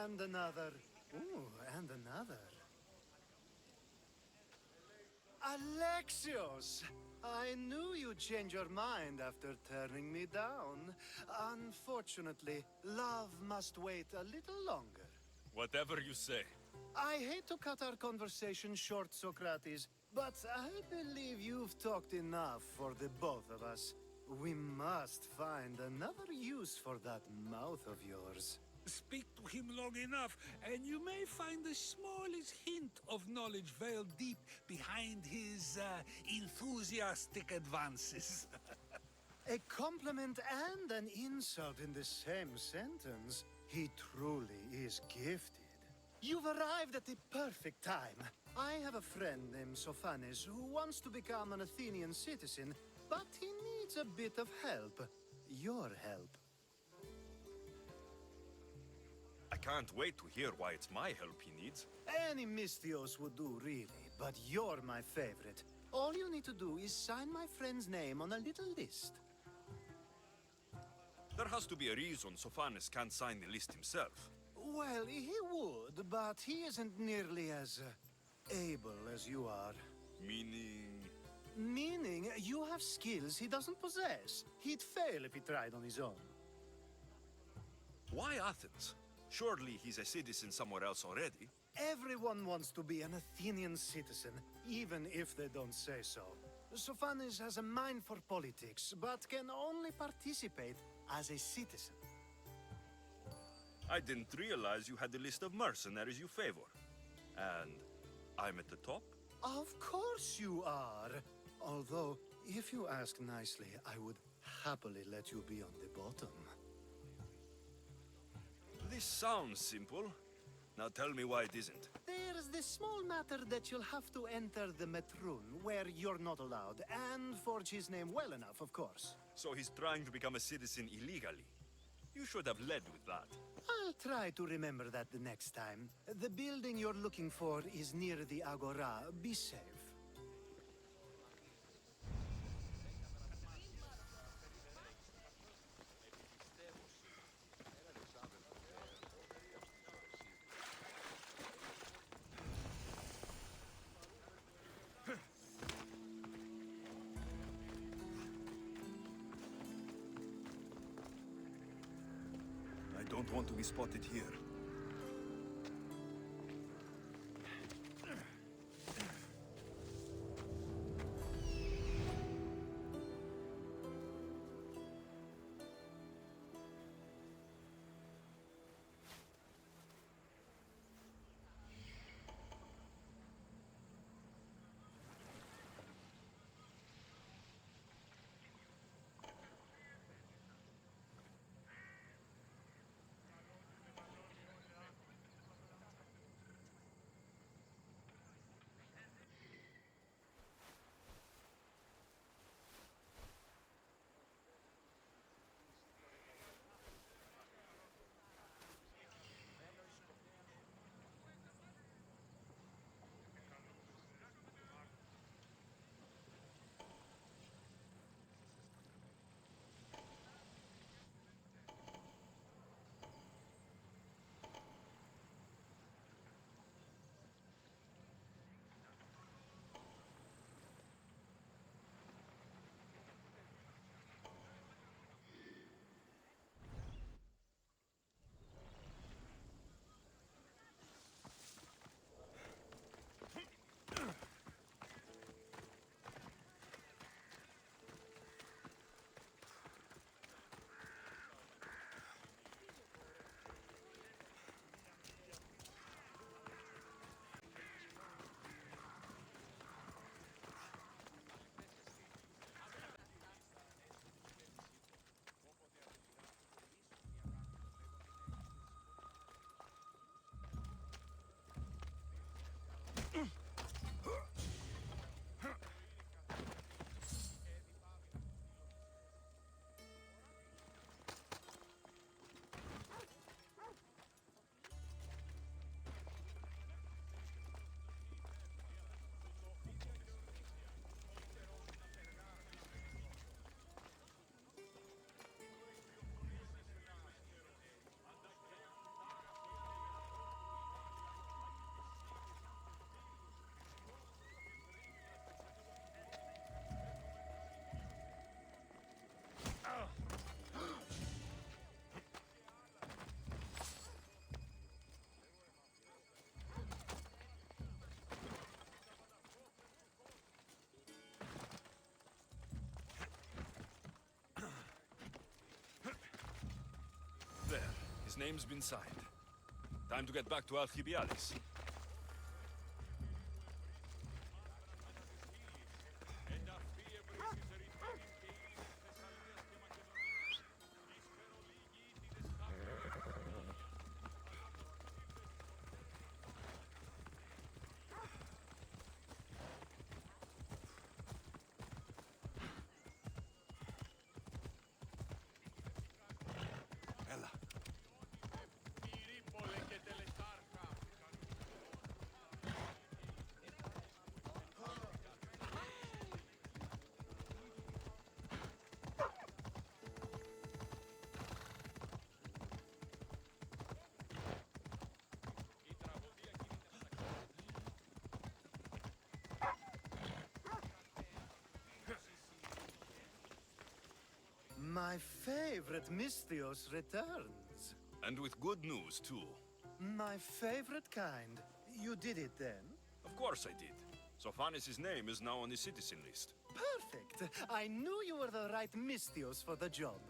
And another. Ooh, and another. Alexios! I knew you'd change your mind after turning me down. Unfortunately, love must wait a little longer. Whatever you say. I hate to cut our conversation short, Socrates, but I believe you've talked enough for the both of us. We must find another use for that mouth of yours. Speak to him long enough, and you may find the smallest hint of knowledge veiled deep behind his enthusiastic advances. A compliment and an insult in the same sentence. He truly is gifted. You've arrived at the perfect time. I have a friend named Sophanes who wants to become an Athenian citizen, but he needs a bit of help. Your help. I can't wait to hear why it's my help he needs. Any Mystios would do, really, but you're my favorite. All you need to do is sign my friend's name on a little list. There has to be a reason Sophanes can't sign the list himself. Well, he would, but he isn't nearly as able as you are. Meaning? Meaning you have skills he doesn't possess. He'd fail if he tried on his own. Why Athens? Surely he's a citizen somewhere else already. Everyone wants to be an Athenian citizen, even if they don't say so. Sophanes has a mind for politics, but can only participate as a citizen. I didn't realize you had a list of mercenaries you favor. And I'm at the top? Of course you are. Although, if you ask nicely, I would happily let you be on the bottom. This sounds simple, Now tell me why it isn't. There's the small matter that you'll have to enter the Metroon, where you're not allowed, and forge his name well enough, of course. So he's trying to become a citizen illegally. You should have led with that. I'll try to remember that the next time. The building you're looking for is near the Agora. Be safe. I don't want to be spotted here. There. His name's been signed. Time to get back to Alcibiades. My favorite Misthios returns. And with good news, too. My favorite kind. You did it then? Of course I did. Sophanis' name is now on the citizen list. Perfect. I knew you were the right Misthios for the job.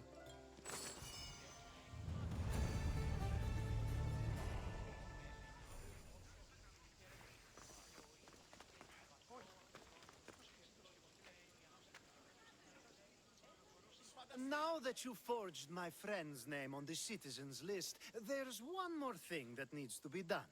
Now that you forged my friend's name on the citizens list, there's one more thing that needs to be done.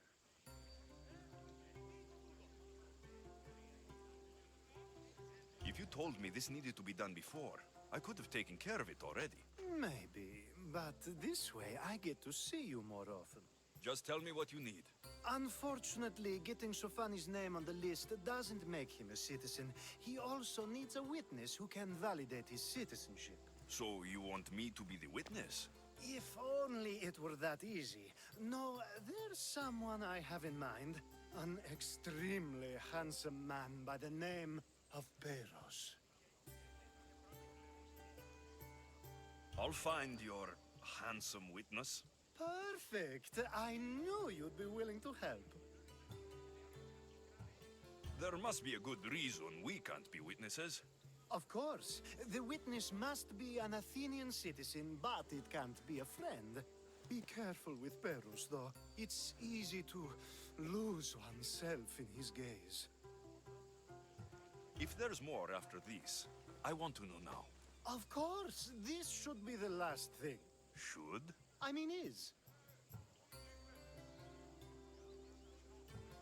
If you told me this needed to be done before, I could have taken care of it already. Maybe, but this way I get to see you more often. Just tell me what you need. Unfortunately, getting Sofani's name on the list doesn't make him a citizen. He also needs a witness who can validate his citizenship. So you want me to be the witness? If only it were that easy. No, there's someone I have in mind. An extremely handsome man by the name of Peros. I'll find your handsome witness. Perfect. I knew you'd be willing to help. There must be a good reason we can't be witnesses. Of course. The witness must be an Athenian citizen, but it can't be a friend. Be careful with Peros, though. It's easy to lose oneself in his gaze. If there's more after this, I want to know now. Of course. This should be the last thing. Should? I mean, is.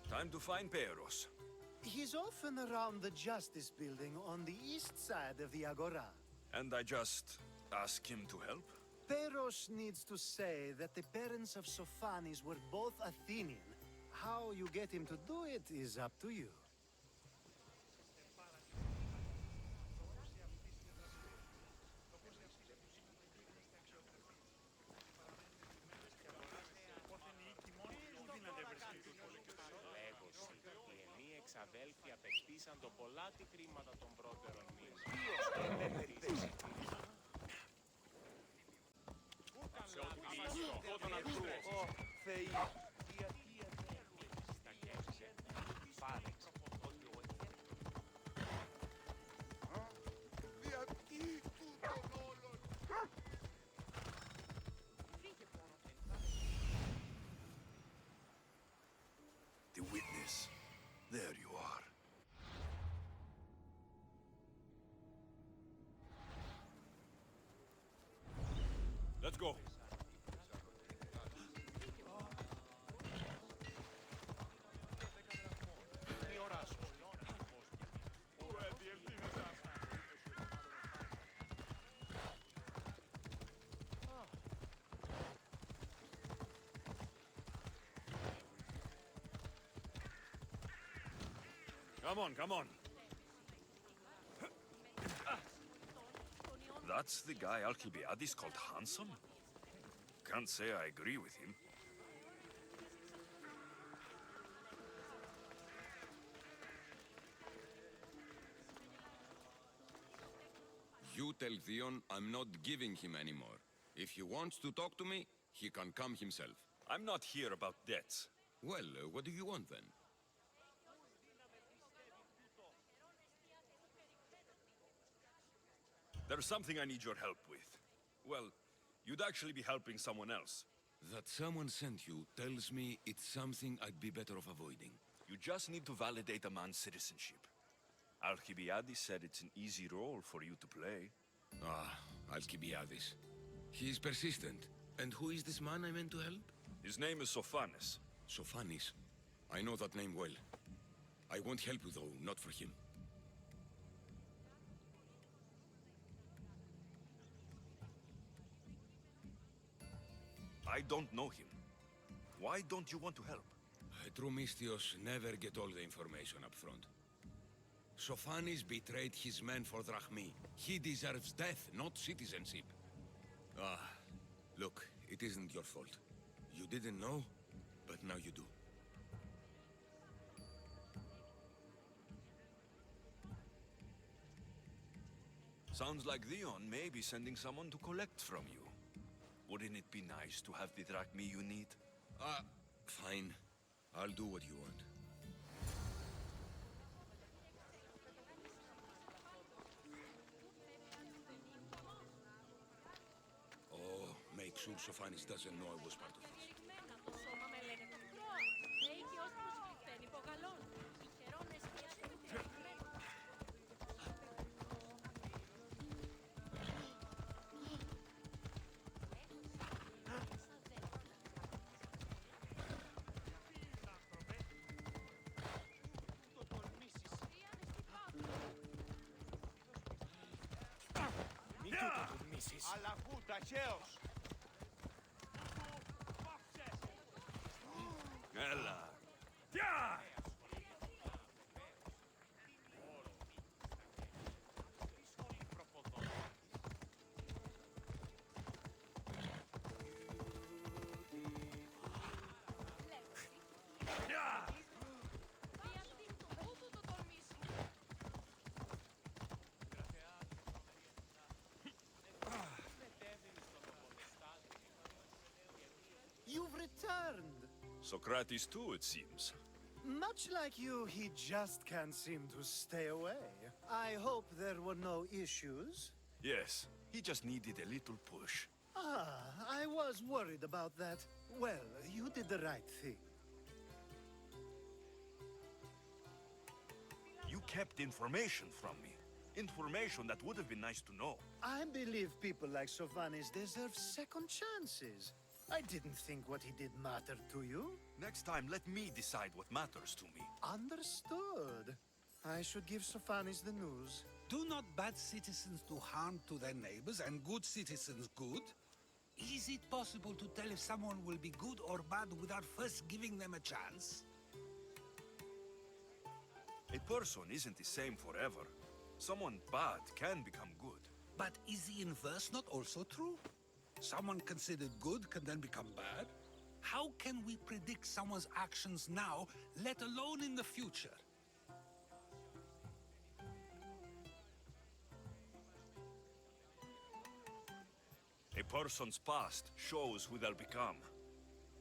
Time to find Peros. He's often around the Justice Building on the east side of the Agora. And I just ask him to help? Peros needs to say that the parents of Sophanis were both Athenian. How you get him to do it is up to you. Αδέλφοι απεκτήσαν το πολλάτι χρήματα των πρώτερων μήνων. Σε ό,τι αυτό τον ακούω. Θεοί. Στα κέφισε. Πάρε. Γιατί τούτον όλων. The witness. There you are. Let's go. Come on. That's the guy Alcibiades called handsome? Can't say I agree with him. You tell Theon I'm not giving him anymore. If he wants to talk to me, he can come himself. I'm not here about debts. Well, what do you want then? There's something I need your help with. Well, you'd actually be helping someone else. That someone sent you tells me it's something I'd be better off avoiding. You just need to validate a man's citizenship. Alcibiades said it's an easy role for you to play. Ah, Alcibiades. He's persistent. And who is this man I meant to help? His name is Sophanis. Sophanis? I know that name well. I won't help you, though, not for him. I don't know him. Why don't you want to help? True Mystios never get all the information up front. Sophanis betrayed his men for Drachmi. He deserves death, not citizenship. Ah, look, it isn't your fault. You didn't know, but now you do. Sounds like Theon may be sending someone to collect from you. Wouldn't it be nice to have the drachmi you need? Fine. I'll do what you want. Oh, make sure Sophanis doesn't know I was part of this. places. Ella. Yeah! You've returned. Socrates too, it seems. Much like you, he just can't seem to stay away. I hope there were no issues. Yes, he just needed a little push. I was worried about that. Well, you did the right thing. You kept information from me. Information that would have been nice to know. I believe people like Sophanis deserve second chances. I didn't think what he did mattered to you. Next time, let me decide what matters to me. Understood. I should give Sophanis the news. Do not bad citizens do harm to their neighbors and good citizens good? Is it possible to tell if someone will be good or bad without first giving them a chance? A person isn't the same forever. Someone bad can become good. But is the inverse not also true? Someone considered good can then become bad? How can we predict someone's actions now, let alone in the future? A person's past shows who they'll become.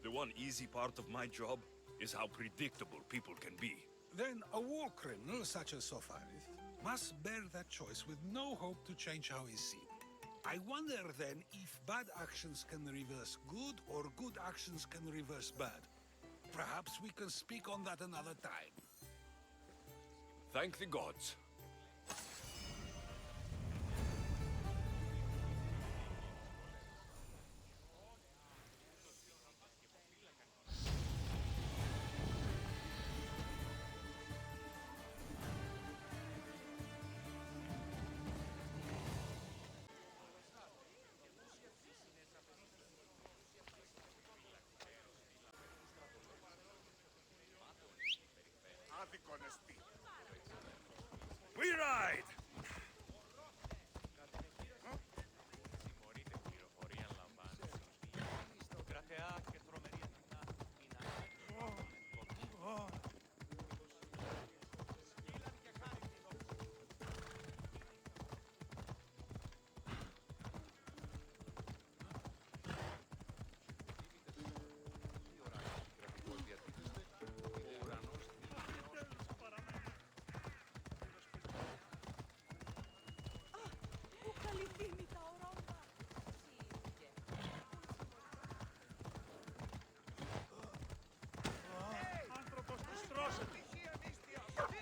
The one easy part of my job is how predictable people can be. Then a war criminal such as Sophanis must bear that choice with no hope to change how he's seen. I wonder then if bad actions can reverse good or good actions can reverse bad. Perhaps we can speak on that another time. Thank the gods. We ride!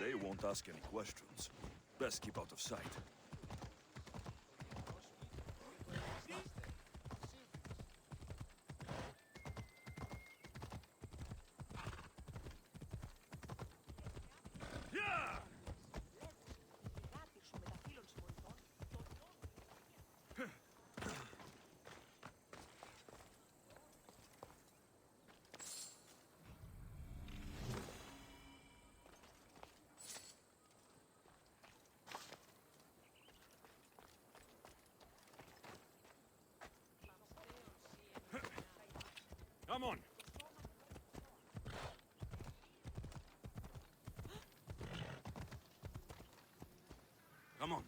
They won't ask any questions. Best keep out of sight. Come on. Come on.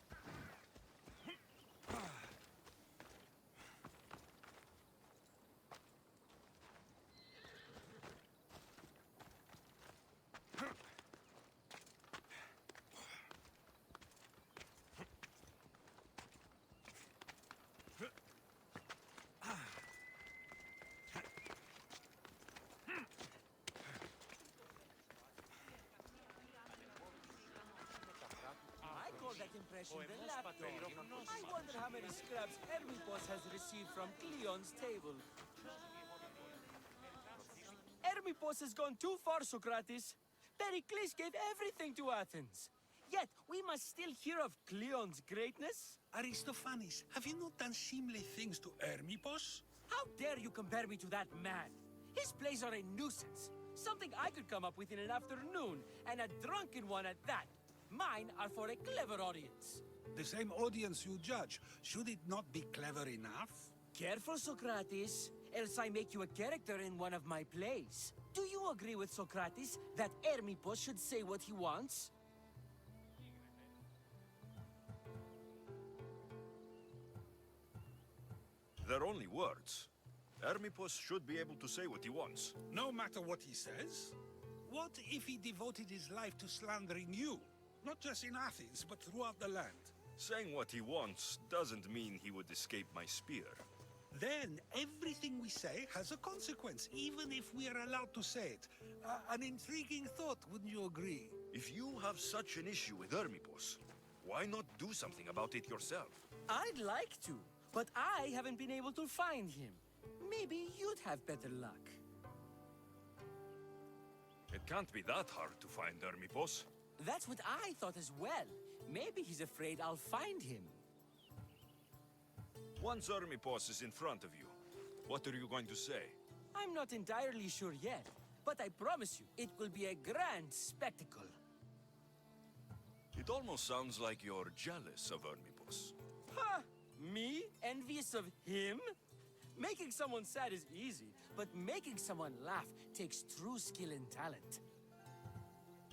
That impression the lapdog. I wonder how many scraps Hermipos has received from Cleon's table. Hermipos has gone too far, Socrates. Pericles gave everything to Athens. Yet we must still hear of Cleon's greatness. Aristophanes, have you not done seemly things to Hermippos? How dare you compare me to that man? His plays are a nuisance. Something I could come up with in an afternoon, and a drunken one at that. Mine are for a clever audience. The same audience you judge. Should it not be clever enough? Careful, Socrates, else I make you a character in one of my plays. Do you agree with Socrates that Hermippos should say what he wants? They're only words. Hermippos should be able to say what he wants. No matter what he says? What if he devoted his life to slandering you? Not just in Athens, but throughout the land. Saying what he wants doesn't mean he would escape my spear. Then everything we say has a consequence, even if we are allowed to say it. An intriguing thought, wouldn't you agree? If you have such an issue with Hermippos, why not do something about it yourself? I'd like to, but I haven't been able to find him. Maybe you'd have better luck. It can't be that hard to find Hermippos. That's what I thought as well. Maybe he's afraid I'll find him. Once Hermippos is in front of you, what are you going to say? I'm not entirely sure yet, but I promise you, it will be a grand spectacle. It almost sounds like you're jealous of Hermippos. Ha! Me? Envious of him? Making someone sad is easy, but making someone laugh takes true skill and talent.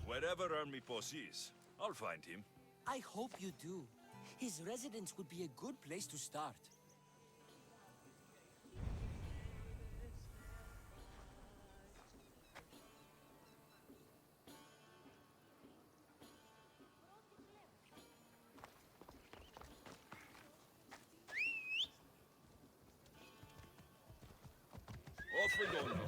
Wherever Hermippos is, I'll find him. I hope you do. His residence would be a good place to start. Off we go now.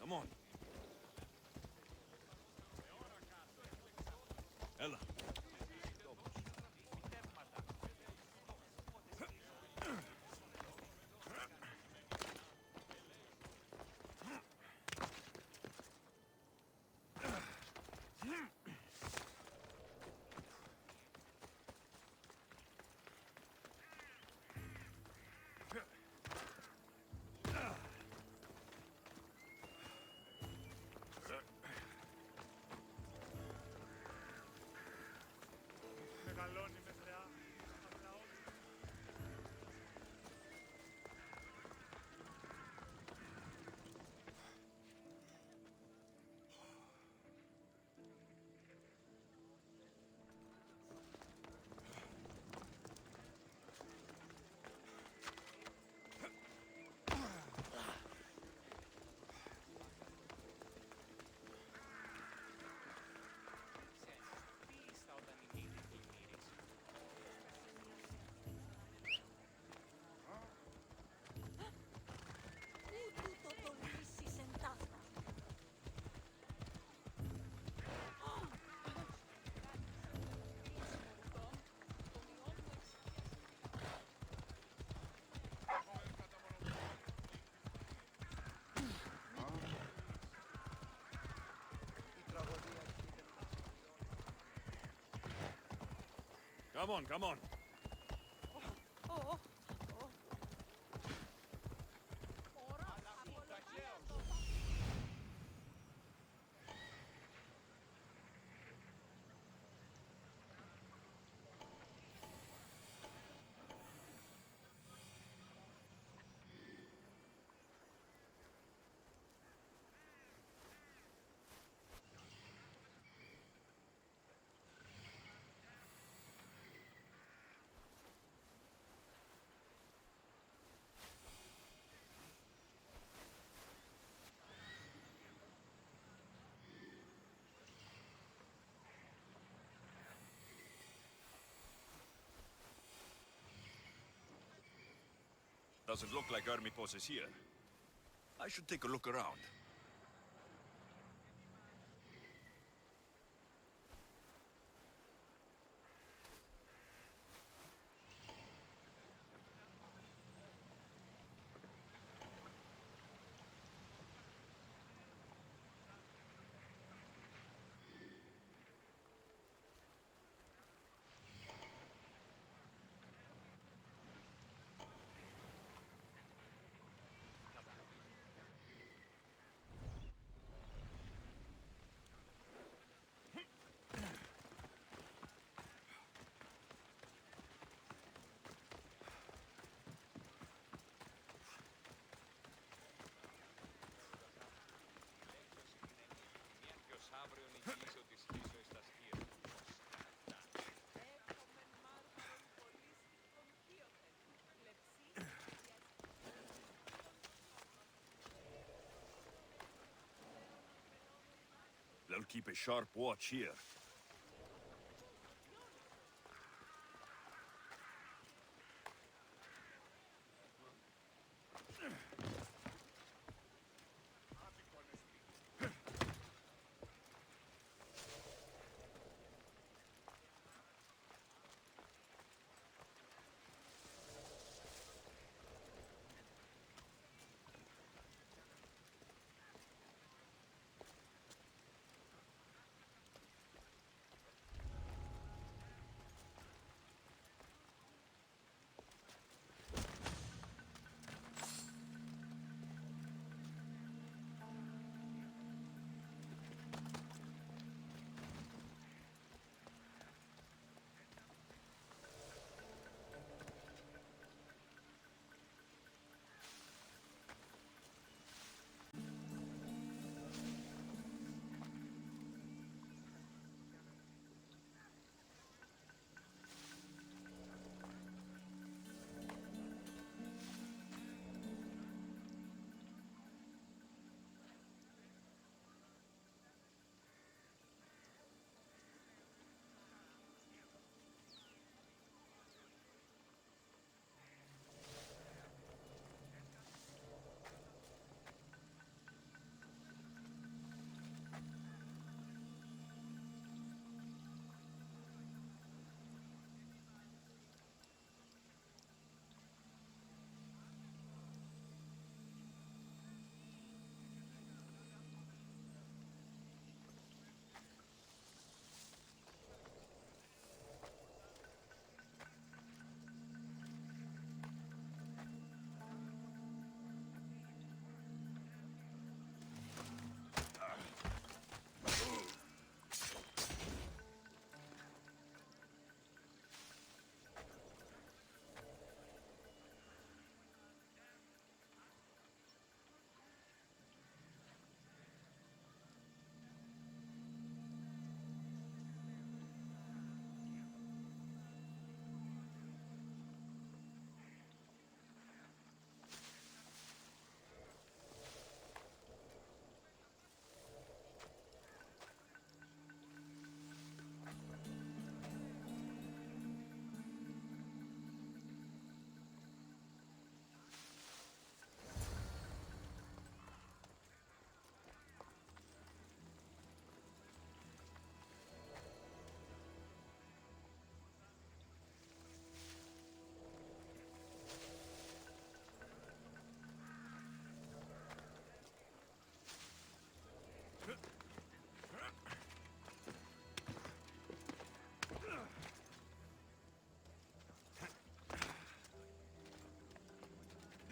Come on. Ella. Come on. Doesn't look like Hermipos is here. I should take a look around. They'll keep a sharp watch here.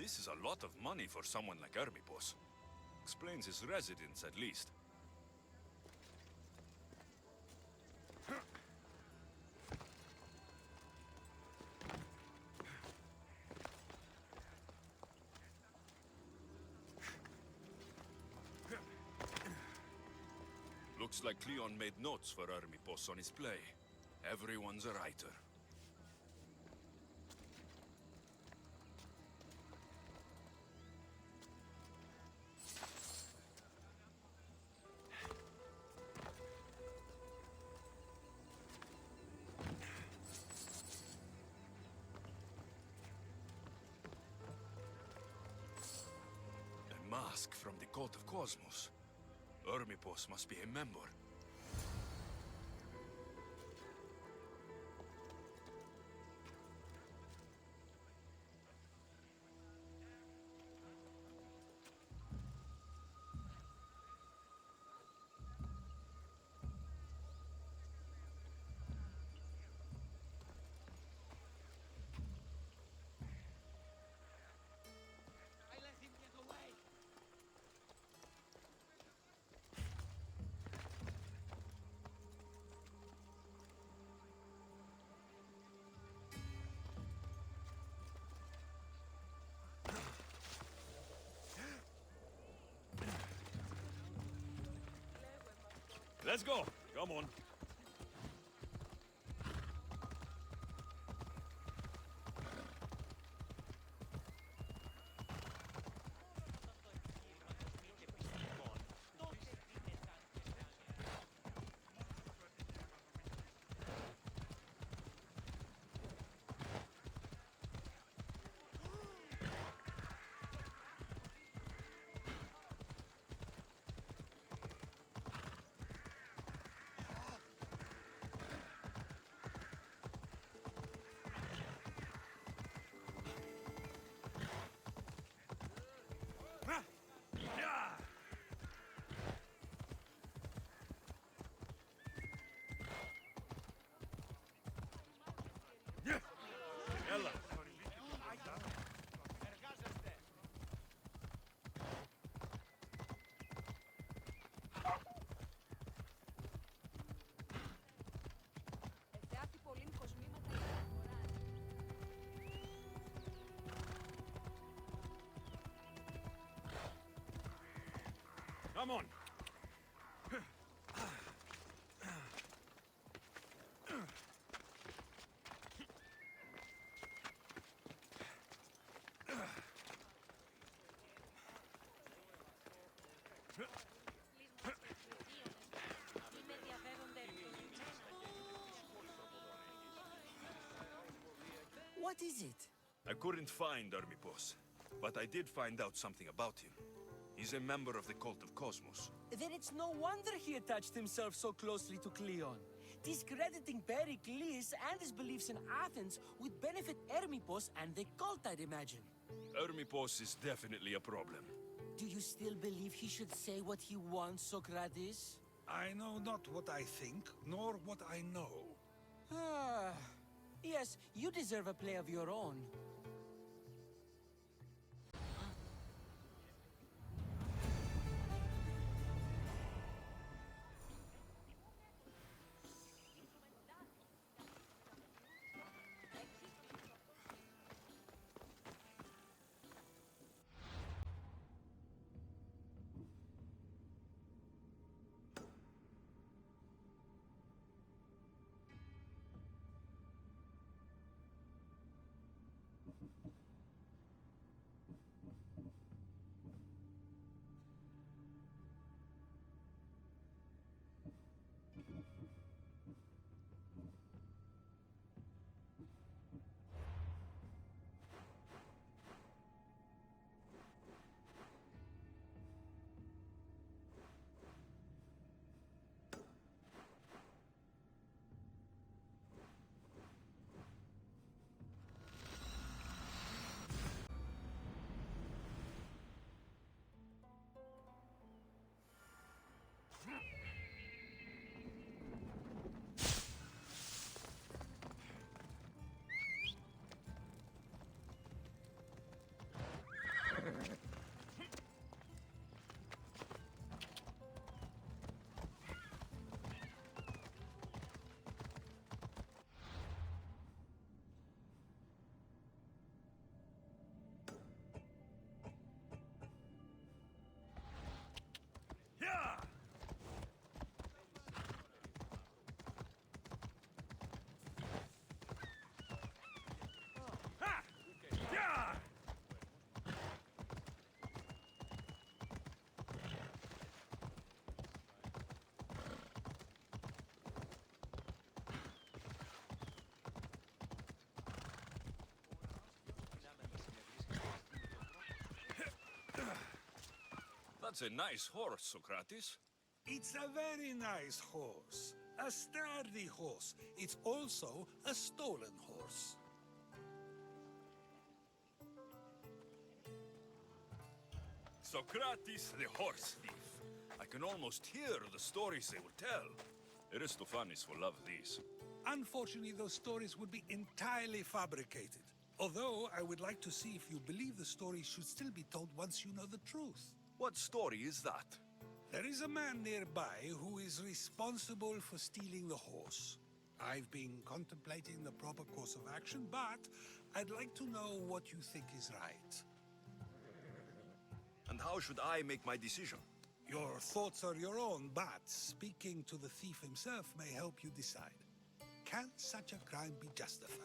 This is a lot of money for someone like Hermipos. Explains his residence, at least. Looks like Cleon made notes for Hermipos on his play. Everyone's a writer. mask from the Cult of Cosmos. Ermipos must be a member. Let's go. Come on. Come on. What is it? I couldn't find Ermipos, but I did find out something about him. He's a member of the Cult of Cosmos. Then it's no wonder he attached himself so closely to Cleon. Discrediting Pericles and his beliefs in Athens would benefit Hermippos and the cult, I'd imagine. Ermipos is definitely a problem. Do you still believe he should say what he wants, Socrates? I know not what I think, nor what I know. Ah, yes, you deserve a play of your own. That's a nice horse, Socrates. It's a very nice horse. A sturdy horse. It's also a stolen horse. Socrates, the horse thief. I can almost hear the stories they will tell. Aristophanes will love these. Unfortunately, those stories would be entirely fabricated. Although, I would like to see if you believe the stories should still be told once you know the truth. What story is that? There is a man nearby who is responsible for stealing the horse. I've been contemplating the proper course of action, but I'd like to know what you think is right. And how should I make my decision? Your thoughts are your own, but speaking to the thief himself may help you decide. Can such a crime be justified?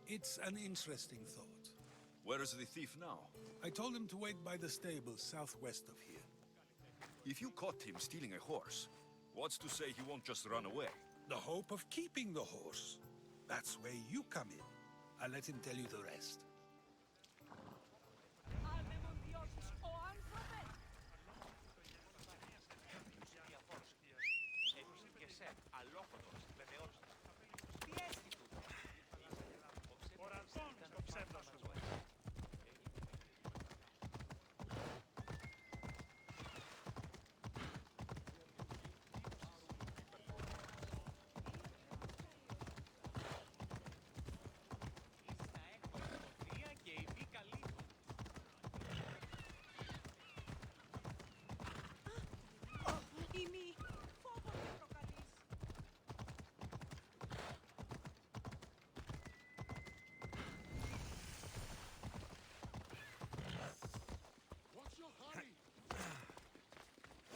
It's an interesting thought. Where is the thief now? I told him to wait by the stables southwest of here. If you caught him stealing a horse, what's to say he won't just run away? The hope of keeping the horse. That's where you come in. I'll let him tell you the rest.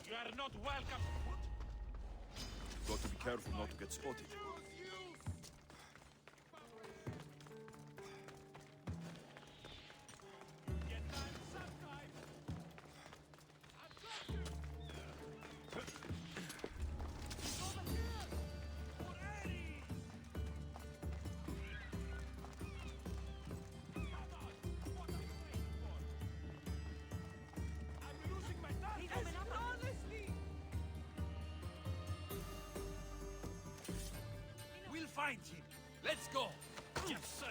You are not welcome. Got to be careful not to get spotted. We'll find him. Let's go. Yes, sir.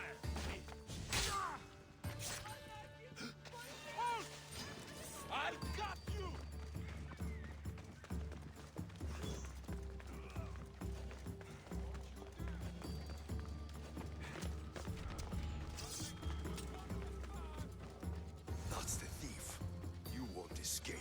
I got you. That's the thief. You won't escape.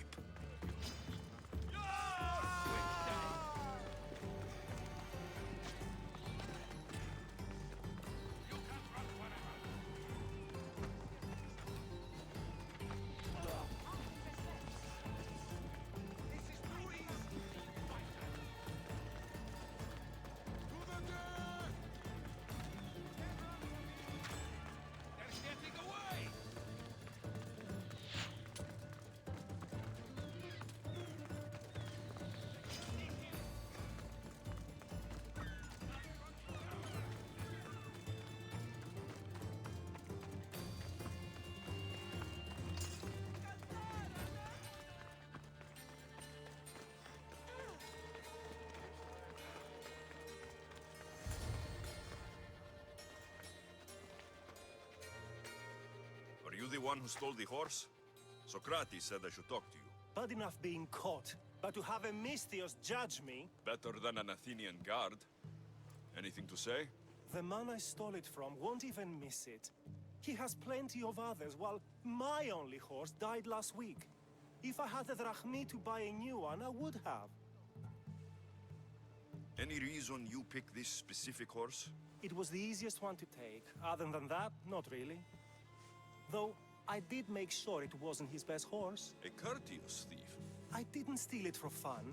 Are you the one who stole the horse? Socrates said I should talk to you. Bad enough being caught, but to have a Misthios judge me... Better than an Athenian guard. Anything to say? The man I stole it from won't even miss it. He has plenty of others, while my only horse died last week. If I had the drachmi to buy a new one, I would have. Any reason you picked this specific horse? It was the easiest one to take. Other than that, not really. Though, I did make sure it wasn't his best horse. A courteous thief. I didn't steal it for fun.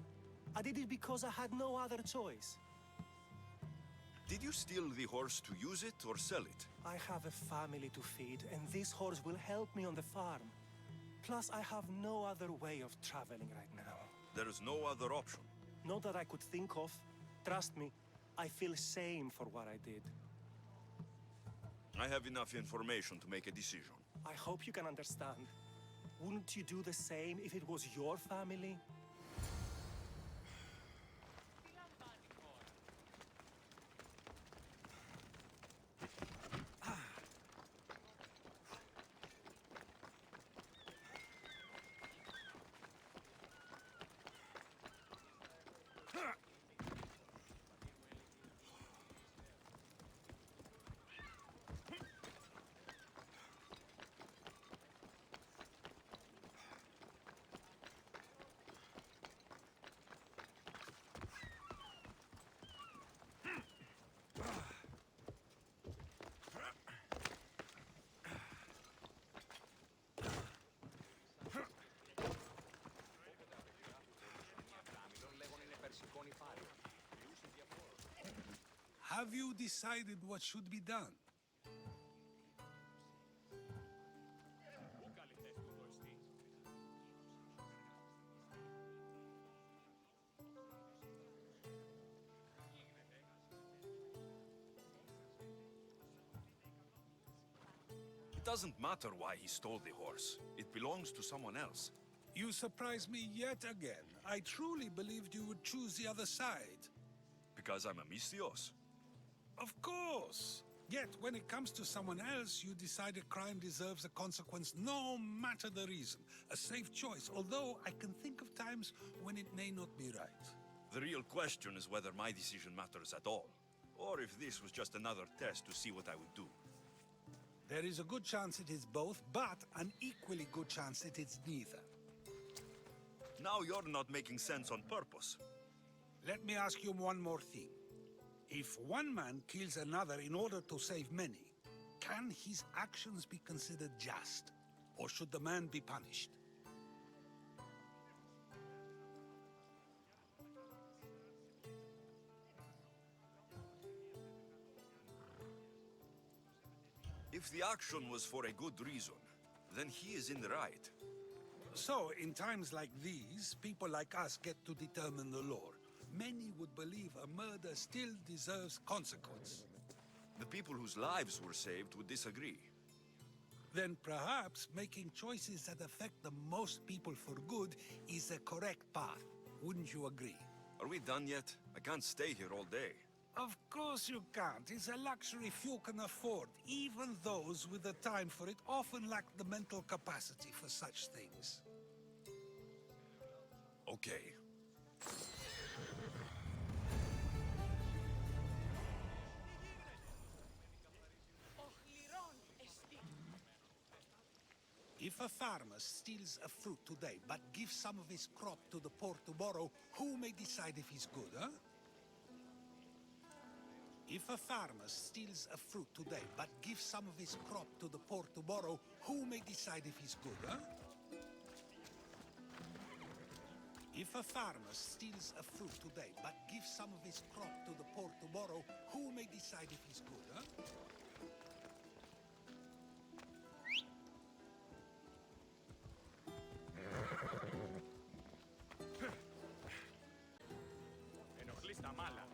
I did it because I had no other choice. Did you steal the horse to use it or sell it? I have a family to feed, and this horse will help me on the farm. Plus, I have no other way of traveling right now. There is no other option. Not that I could think of. Trust me, I feel shame for what I did. I have enough information to make a decision. I hope you can understand. Wouldn't you do the same if it was your family? Have you decided what should be done? It doesn't matter why he stole the horse. It belongs to someone else. You surprise me yet again. I truly believed you would choose the other side. Because I'm a Misthios. Of course. Yet, when it comes to someone else, you decide a crime deserves a consequence no matter the reason. A safe choice, although I can think of times when it may not be right. The real question is whether my decision matters at all. Or if this was just another test to see what I would do. There is a good chance it is both, but an equally good chance it is neither. Now you're not making sense on purpose. Let me ask you one more thing. If one man kills another in order to save many, can his actions be considered just? Or should the man be punished? If the action was for a good reason, then he is in the right. So, in times like these, people like us get to determine the law. Many would believe a murder still deserves consequence. The people whose lives were saved would disagree. Then perhaps making choices that affect the most people for good is the correct path. Wouldn't you agree? Are we done yet? I can't stay here all day. Of course you can't. It's a luxury few can afford. Even those with the time for it often lack the mental capacity for such things. Okay. If a farmer steals a fruit today, but gives some of his crop to the poor tomorrow, who may decide if he's good, huh? If a farmer steals a fruit today, but gives some of his crop to the poor tomorrow, who may decide if he's good, huh? If a farmer steals a fruit today, but gives some of his crop to the poor tomorrow, who may decide if he's good, huh? Ενοχλείς τα μάλα.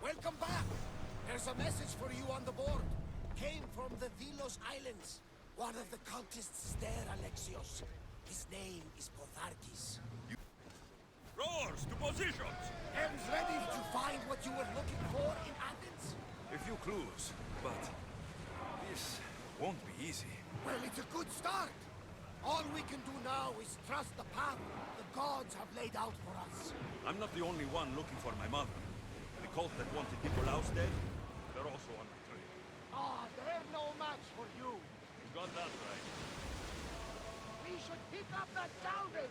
Welcome back! There's a message for you on the board. Came from the Delos Islands. One of the cultists is there, Alexios. His name is Potharkis. Rowers, to positions! Helms ready to find what you were looking for in Athens? A few clues, but this won't be easy. Well, it's a good start. All we can do now is trust the path the gods have laid out for us. I'm not the only one looking for my mother. The cult that wanted Nikolaos dead, they're also on my trail. Ah, they're no match for you. You got that right. We should pick up that salvage.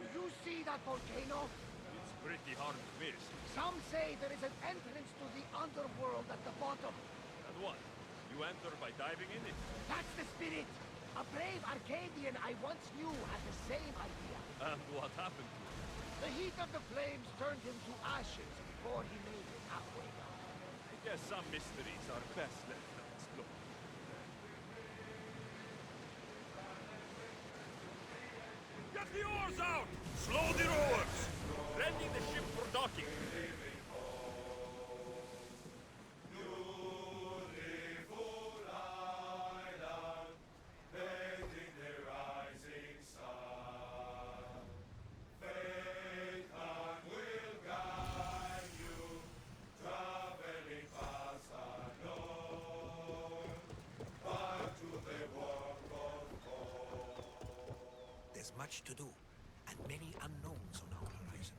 Do you see that volcano? It's pretty hard to miss. Some say there is an entrance to the underworld at the bottom. And what? You enter by diving in it? That's the spirit. A brave Arcadian I once knew had the same idea. And what happened to him? The heat of the flames turned him to ashes before he made it halfway down. I guess some mysteries are best left unexplored. Get the oars out! Slow the rowers! Ready the ship for docking. There's much to do, and many unknowns on our horizon.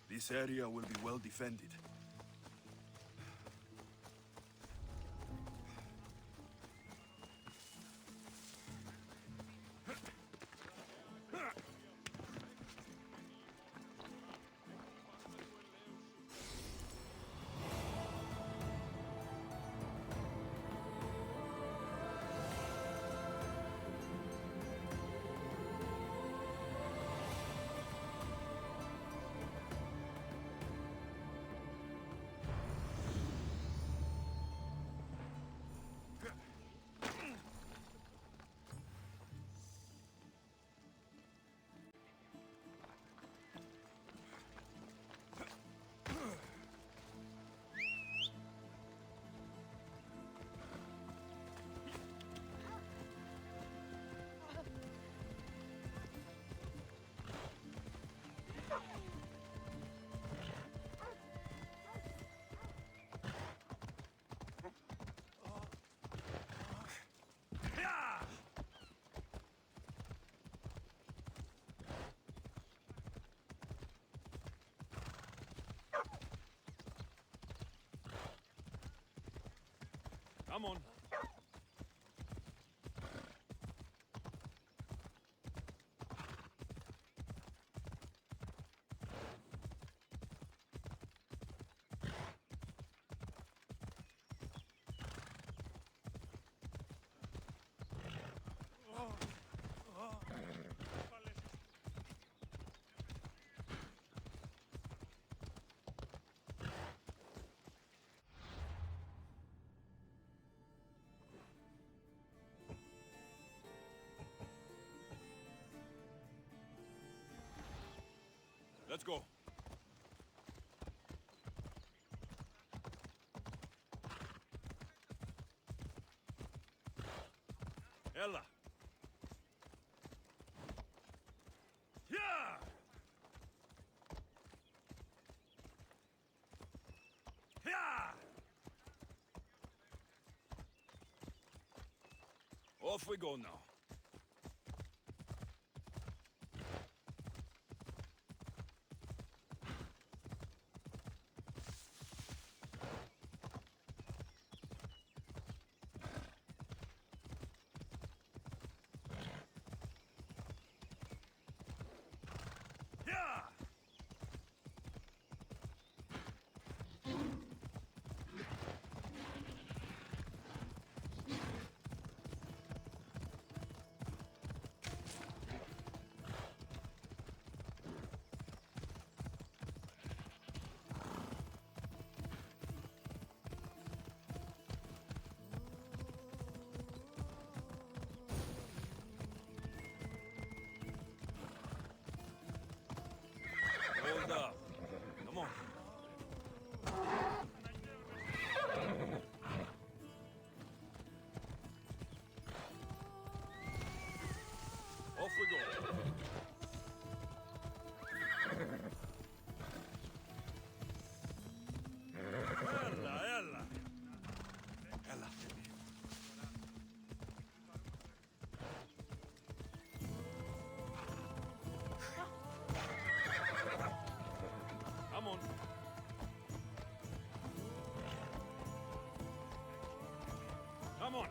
This area will be well defended. Come on. Let's go. Ella. Yeah! Off we go now. Hold up. Come on. Off we go. Ella, Ella. Ella. Come on. Come on.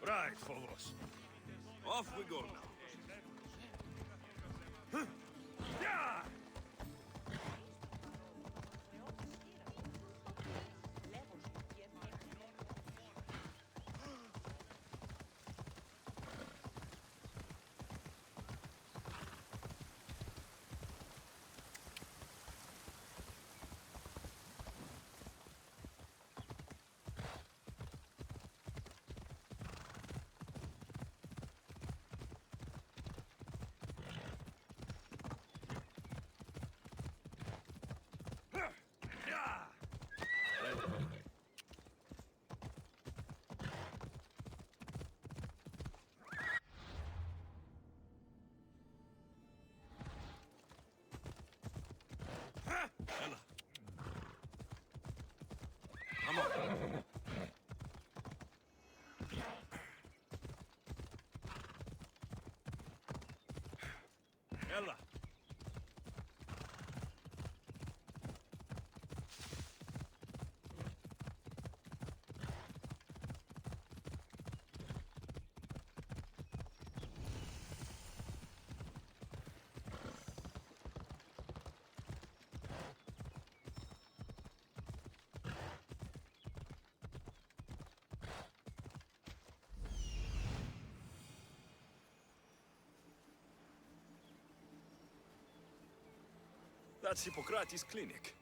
Right, Phobos. Off we go now. Yeah! Ella. Come on. Ella. That's Hippocrates' clinic.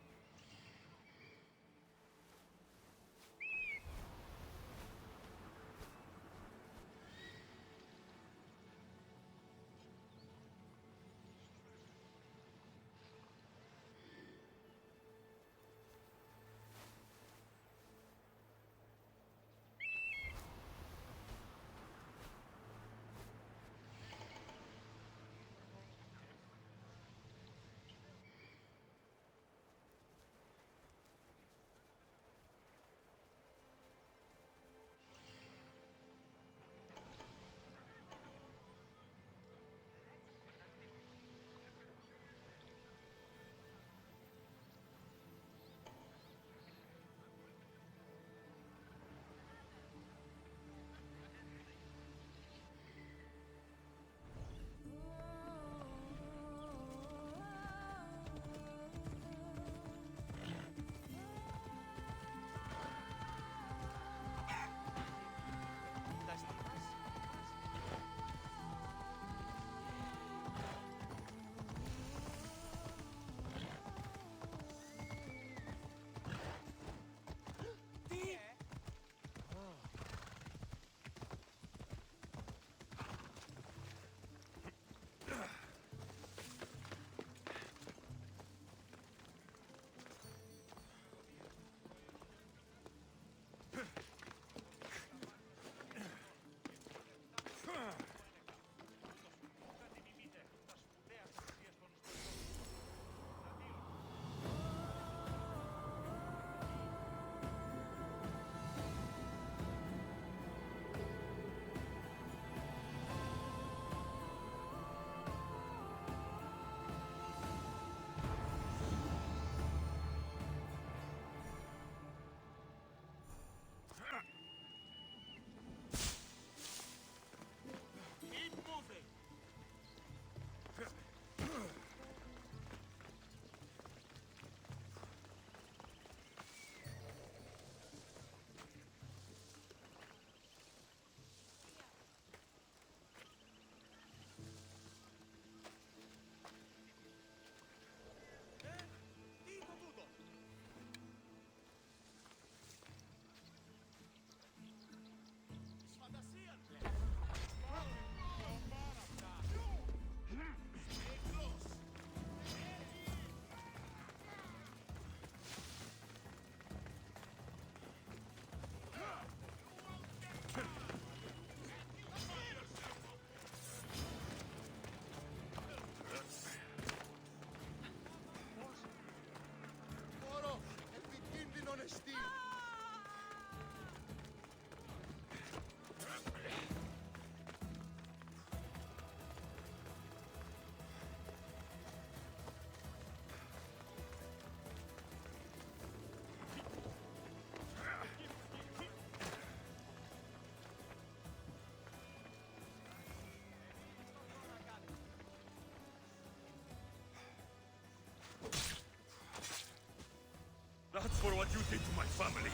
what you did to my family.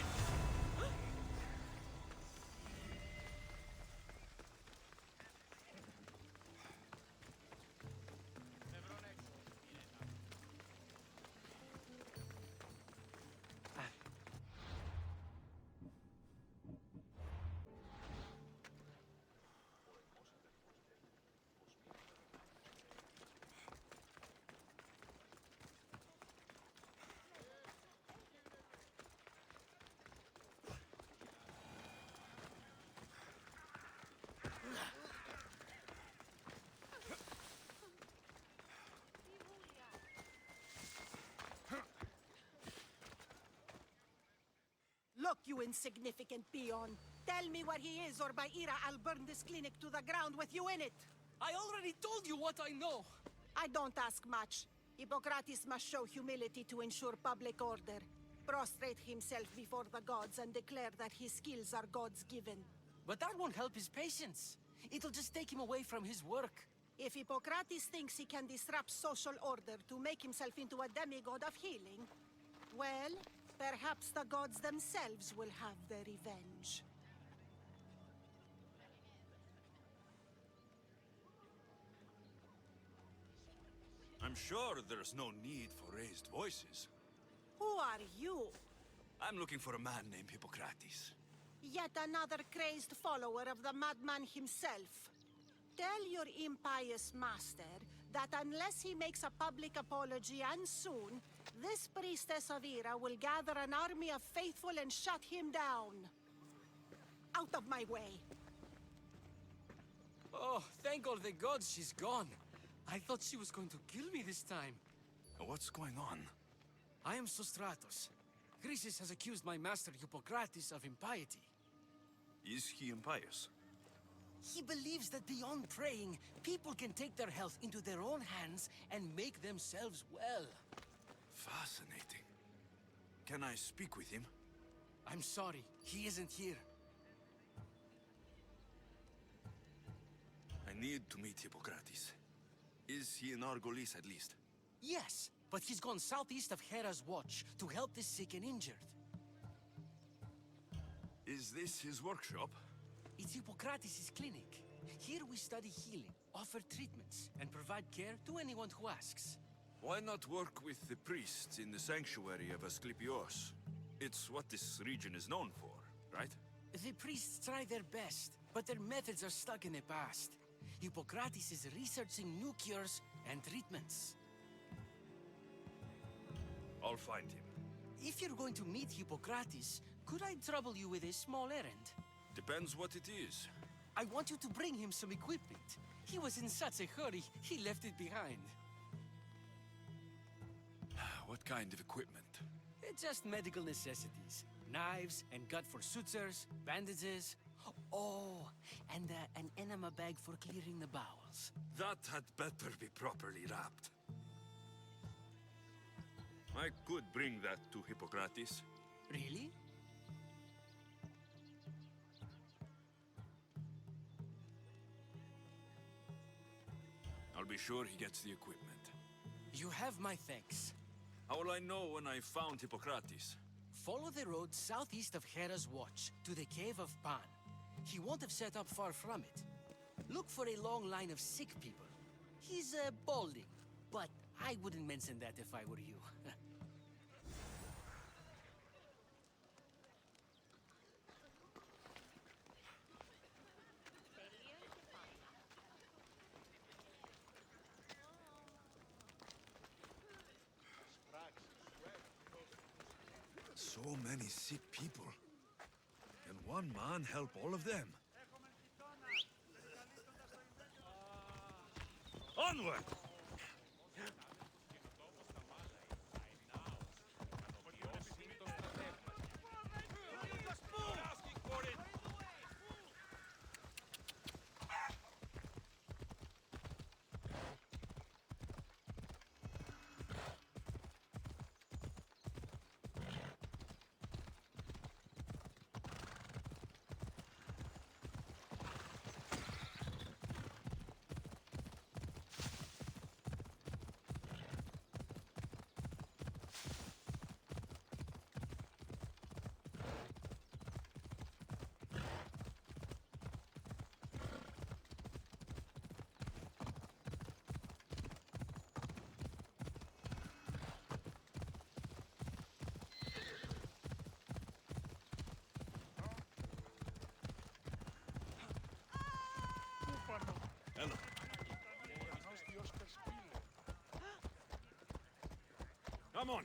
Look, you insignificant peon. Tell me where he is, or by Ira, I'll burn this clinic to the ground with you in it. I already told you what I know. I don't ask much. Hippocrates must show humility to ensure public order. Prostrate himself before the gods and declare that his skills are gods given. But that won't help his patients. It'll just take him away from his work. If Hippocrates thinks he can disrupt social order to make himself into a demigod of healing, well, perhaps the gods themselves will have their revenge. I'm sure there's no need for raised voices. Who are you? I'm looking for a man named Hippocrates. Yet another crazed follower of the madman himself. Tell your impious master that unless he makes a public apology, and soon, this priestess of Ira will gather an army of faithful and shut him down. Out of my way. Oh, thank all the gods she's gone. I thought she was going to kill me this time. What's going on? I am Sostratos. Chrysis has accused my master Hippocrates of impiety. Is he impious? He believes that beyond praying, people can take their health into their own hands and make themselves well. Fascinating. Can I speak with him? I'm sorry, he isn't here. I need to meet Hippocrates. Is he in Argolis at least? Yes, but he's gone southeast of Hera's Watch to help the sick and injured. Is this his workshop? It's Hippocrates' clinic. Here we study healing, offer treatments, and provide care to anyone who asks. Why not work with the priests in the sanctuary of Asclepios? It's what this region is known for, right? The priests try their best, but their methods are stuck in the past. Hippocrates is researching new cures and treatments. I'll find him. If you're going to meet Hippocrates, could I trouble you with a small errand? Depends what it is. I want you to bring him some equipment. He was in such a hurry, he left it behind. What kind of equipment? Just medical necessities. Knives and gut for sutures, bandages. Oh, and an enema bag for clearing the bowels. That had better be properly wrapped. I could bring that to Hippocrates. Really? I'll be sure he gets the equipment. You have my thanks. How will I know when I found Hippocrates? Follow the road southeast of Hera's Watch to the Cave of Pan. He won't have set up far from it. Look for a long line of sick people. He's balding, but I wouldn't mention that if I were you. So many sick people. Can one man help all of them? Onward! Come on.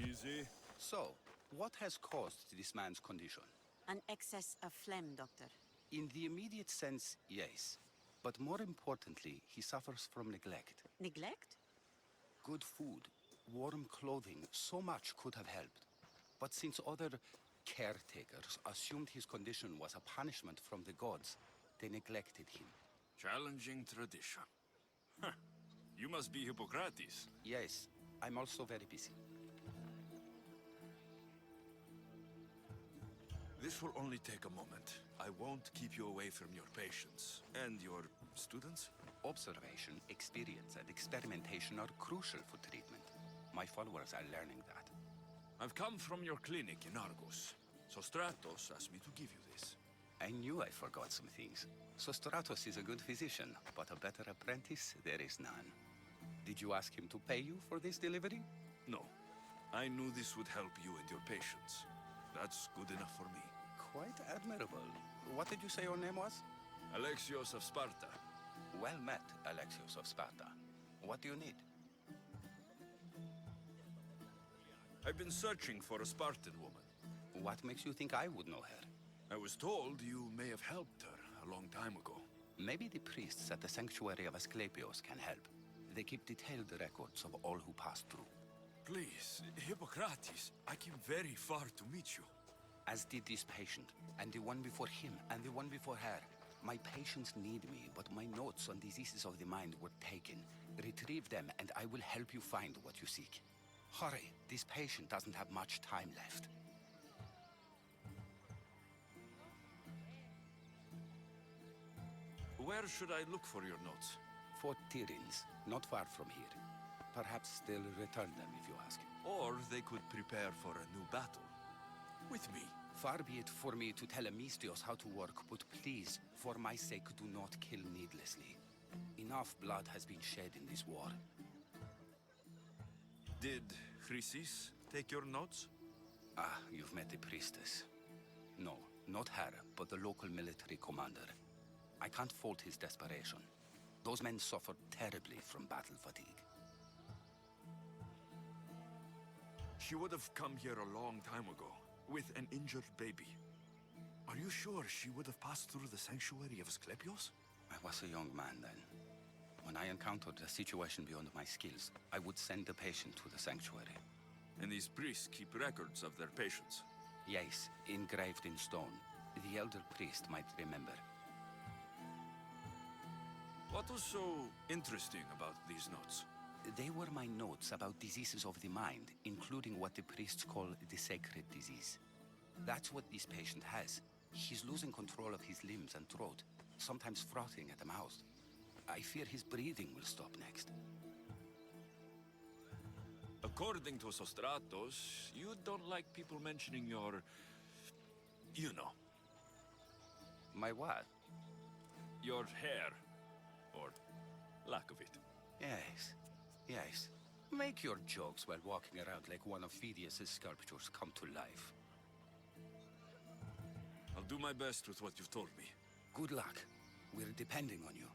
Easy. So, what has caused this man's condition? An excess of phlegm, Doctor. In the immediate sense, yes. But more importantly, he suffers from neglect. Neglect? Good food, warm clothing, so much could have helped. But since other caretakers assumed his condition was a punishment from the gods, they neglected him. Challenging tradition. Huh. You must be Hippocrates. Yes, I'm also very busy. This will only take a moment. I won't keep you away from your patients. And your students? Observation, experience, and experimentation are crucial for treatment. My followers are learning that. I've come from your clinic in Argos. So Stratos asked me to give you this. I knew I forgot some things. So Stratos is a good physician, but a better apprentice there is none. Did you ask him to pay you for this delivery? No. I knew this would help you and your patients. That's good enough for me. Quite admirable. What did you say your name was? Alexios of Sparta. Well met, Alexios of Sparta. What do you need? I've been searching for a Spartan woman. What makes you think I would know her? I was told you may have helped her a long time ago. Maybe the priests at the sanctuary of Asclepios can help. They keep detailed records of all who passed through. Please, Hippocrates, I came very far to meet you. As did this patient, and the one before him, and the one before her. My patients need me, but my notes on diseases of the mind were taken. Retrieve them, and I will help you find what you seek. Hurry, this patient doesn't have much time left. Where should I look for your notes? For Tyrins, not far from here. Perhaps they'll return them if you ask. Or they could prepare for a new battle. With me. Far be it for me to tell Amistios how to work, but please, for my sake, do not kill needlessly. Enough blood has been shed in this war. Did Chrysis take your notes? Ah, you've met the priestess. No, not her, but the local military commander. I can't fault his desperation. Those men suffered terribly from battle fatigue. She would have come here a long time ago, with an injured baby. Are you sure she would have passed through the sanctuary of Asclepios? I was a young man then. When I encountered a situation beyond my skills, I would send the patient to the sanctuary. And these priests keep records of their patients? Yes, engraved in stone. The elder priest might remember. What was so interesting about these notes? They were my notes about diseases of the mind, including what the priests call the sacred disease. That's what this patient has. He's losing control of his limbs and throat, sometimes frothing at the mouth. I fear his breathing will stop next. According to Sostratos, you don't like people mentioning your... you know. My what? Your hair. Or lack of it. Yes, yes. Make your jokes while walking around like one of Phidias' sculptures come to life. I'll do my best with what you've told me. Good luck. We're depending on you.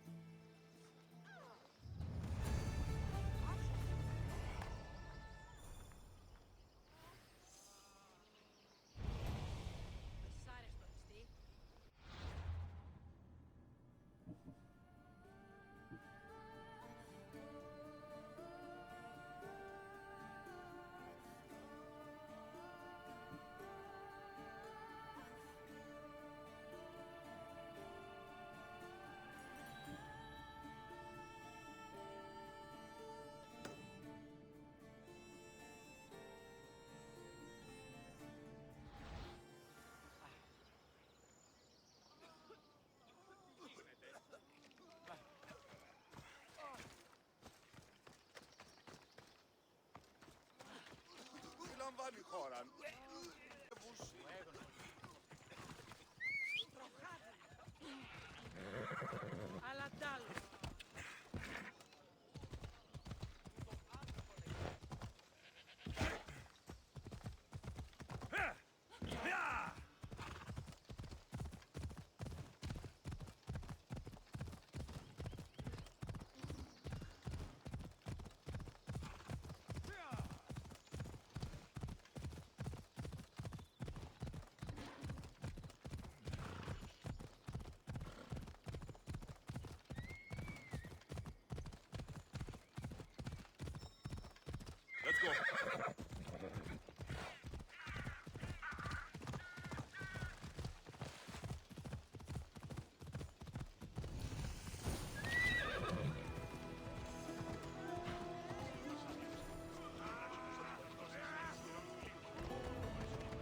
χώραν. Αλλά τάλο. Let's go.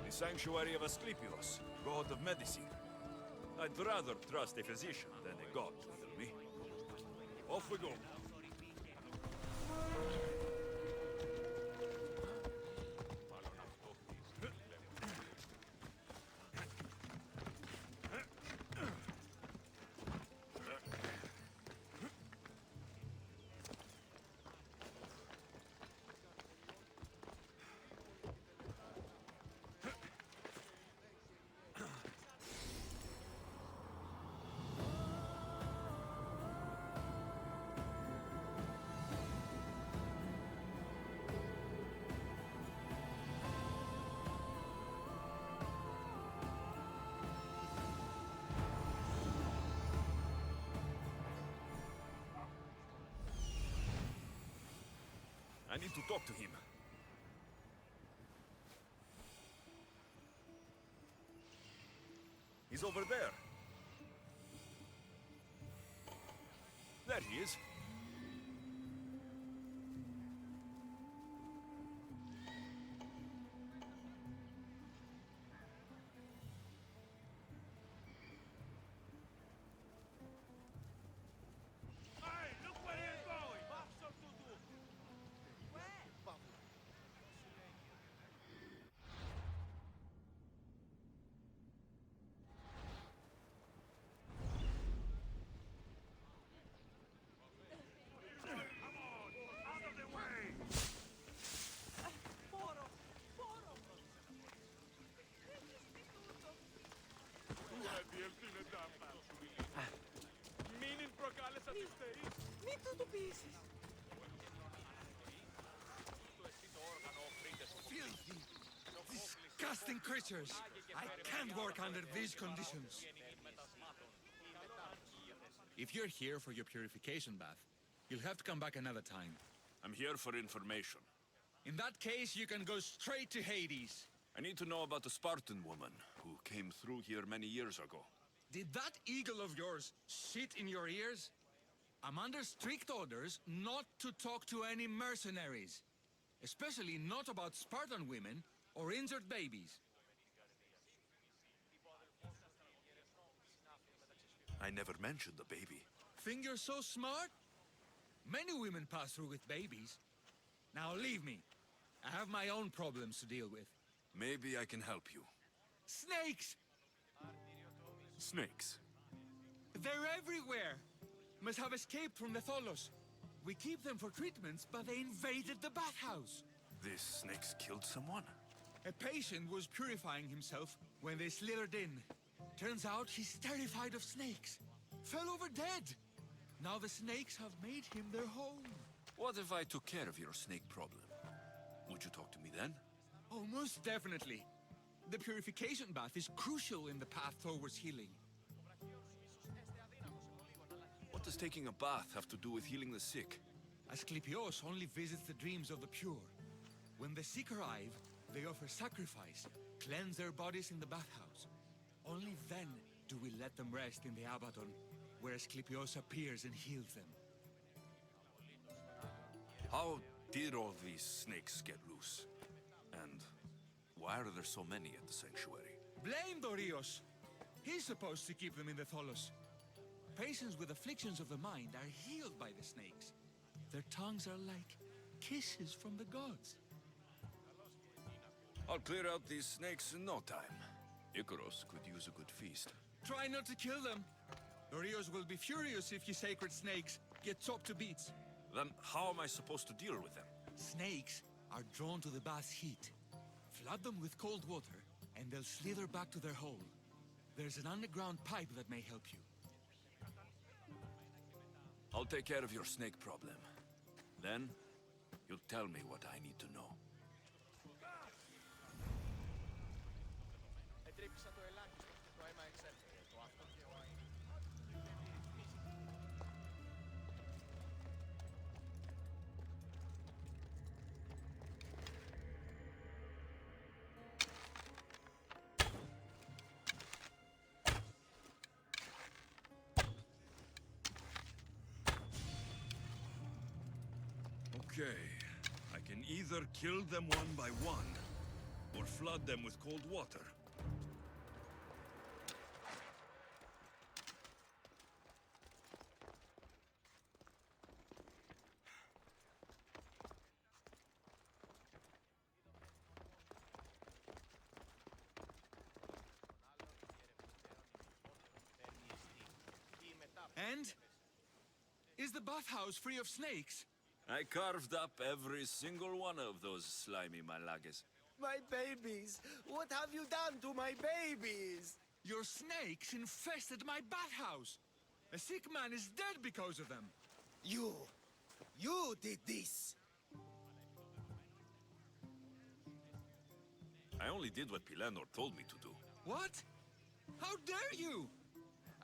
The sanctuary of Asclepius, god of medicine. I'd rather trust a physician than a god to heal me. Off we go. I need to talk to him. He's over there. There he is. Μην προκάλεσα τη στέη. Μην του το πείσεις. Filthy, disgusting creatures. I can't work under these conditions. If you're here for your purification bath, you'll have to come back another time. I'm here for information. In that case, you can go straight to Hades. I need to know about the Spartan woman who came through here many years ago. Did that eagle of yours shit in your ears? I'm under strict orders not to talk to any mercenaries. Especially not about Spartan women or injured babies. I never mentioned the baby. Think you're so smart? Many women pass through with babies. Now leave me. I have my own problems to deal with. Maybe I can help you. Snakes! Snakes? They're everywhere! Must have escaped from the Tholos. We keep them for treatments, but they invaded the bathhouse. These snakes killed someone? A patient was purifying himself when they slithered in. Turns out he's terrified of snakes. Fell over dead. Now the snakes have made him their home. What if I took care of your snake problem? Would you talk to me then? Oh, most definitely. The purification bath is crucial in the path towards healing. What does taking a bath have to do with healing the sick? Asclepios only visits the dreams of the pure. When the sick arrive, they offer sacrifice, cleanse their bodies in the bathhouse. Only then do we let them rest in the Abaddon, where Asclepios appears and heals them. How did all these snakes get loose? And why are there so many at the sanctuary? Blame Dorios! He's supposed to keep them in the Tholos. Patients with afflictions of the mind are healed by the snakes. Their tongues are like kisses from the gods. I'll clear out these snakes in no time. Icaros could use a good feast. Try not to kill them. The Rios will be furious if you sacred snakes get chopped to bits. Then how am I supposed to deal with them? Snakes are drawn to the bath's heat. Flood them with cold water, and they'll slither back to their hole. There's an underground pipe that may help you. I'll take care of your snake problem. Then, you'll tell me what I need to know. Okay, I can either kill them one by one, or flood them with cold water. And? Is the bathhouse free of snakes? I carved up every single one of those slimy malagas. My babies! What have you done to my babies? Your snakes infested my bathhouse. A sick man is dead because of them. You did this! I only did what Pilenor told me to do. What? How dare you?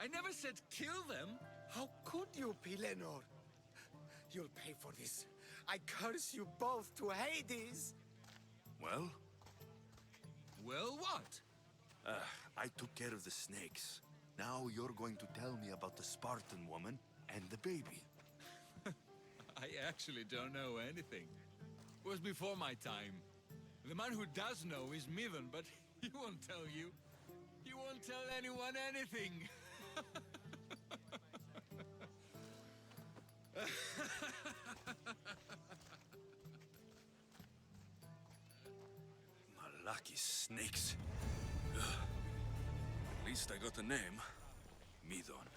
I never said kill them. How could you, Pilenor? You'll pay for this. I curse you both to Hades! Well? Well, what? I took care of the snakes. Now you're going to tell me about the Spartan woman and the baby. I actually don't know anything. It was before my time. The man who does know is Midon, but he won't tell you. He won't tell anyone anything. Malaki snakes. Ugh. At least I got a name. Midon.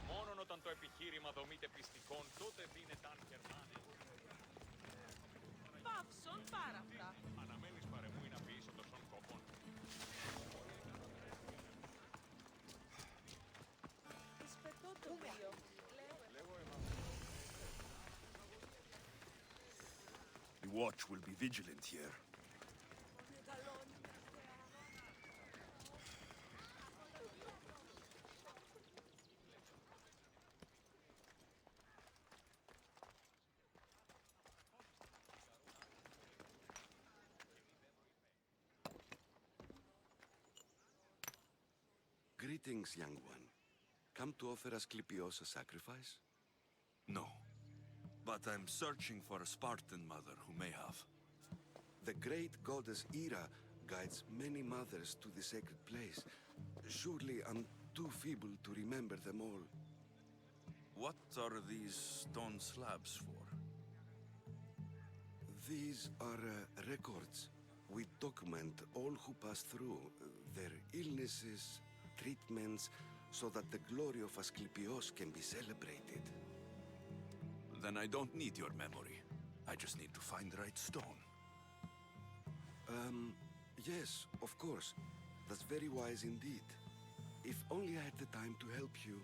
Μόνον όταν το επιχείρημα δομείται πιστικών, τότε δίνεται αν κερνάνε. Παύσον πάραφρα. Αναμένεις παρεμούει να πεις ο τοσών κόπων. Σπετώ το βίο. The watch will be vigilant here. Greetings, young one. Come to offer Asclepios a sacrifice? No. But I'm searching for a Spartan mother who may have. The great goddess Ira guides many mothers to the sacred place. Surely I'm too feeble to remember them all. What are these stone slabs for? These are records. We document all who pass through, their illnesses, treatments, so that the glory of Asclepios can be celebrated. Then I don't need your memory. I just need to find the right stone. Yes, of course. That's very wise indeed. If only I had the time to help you.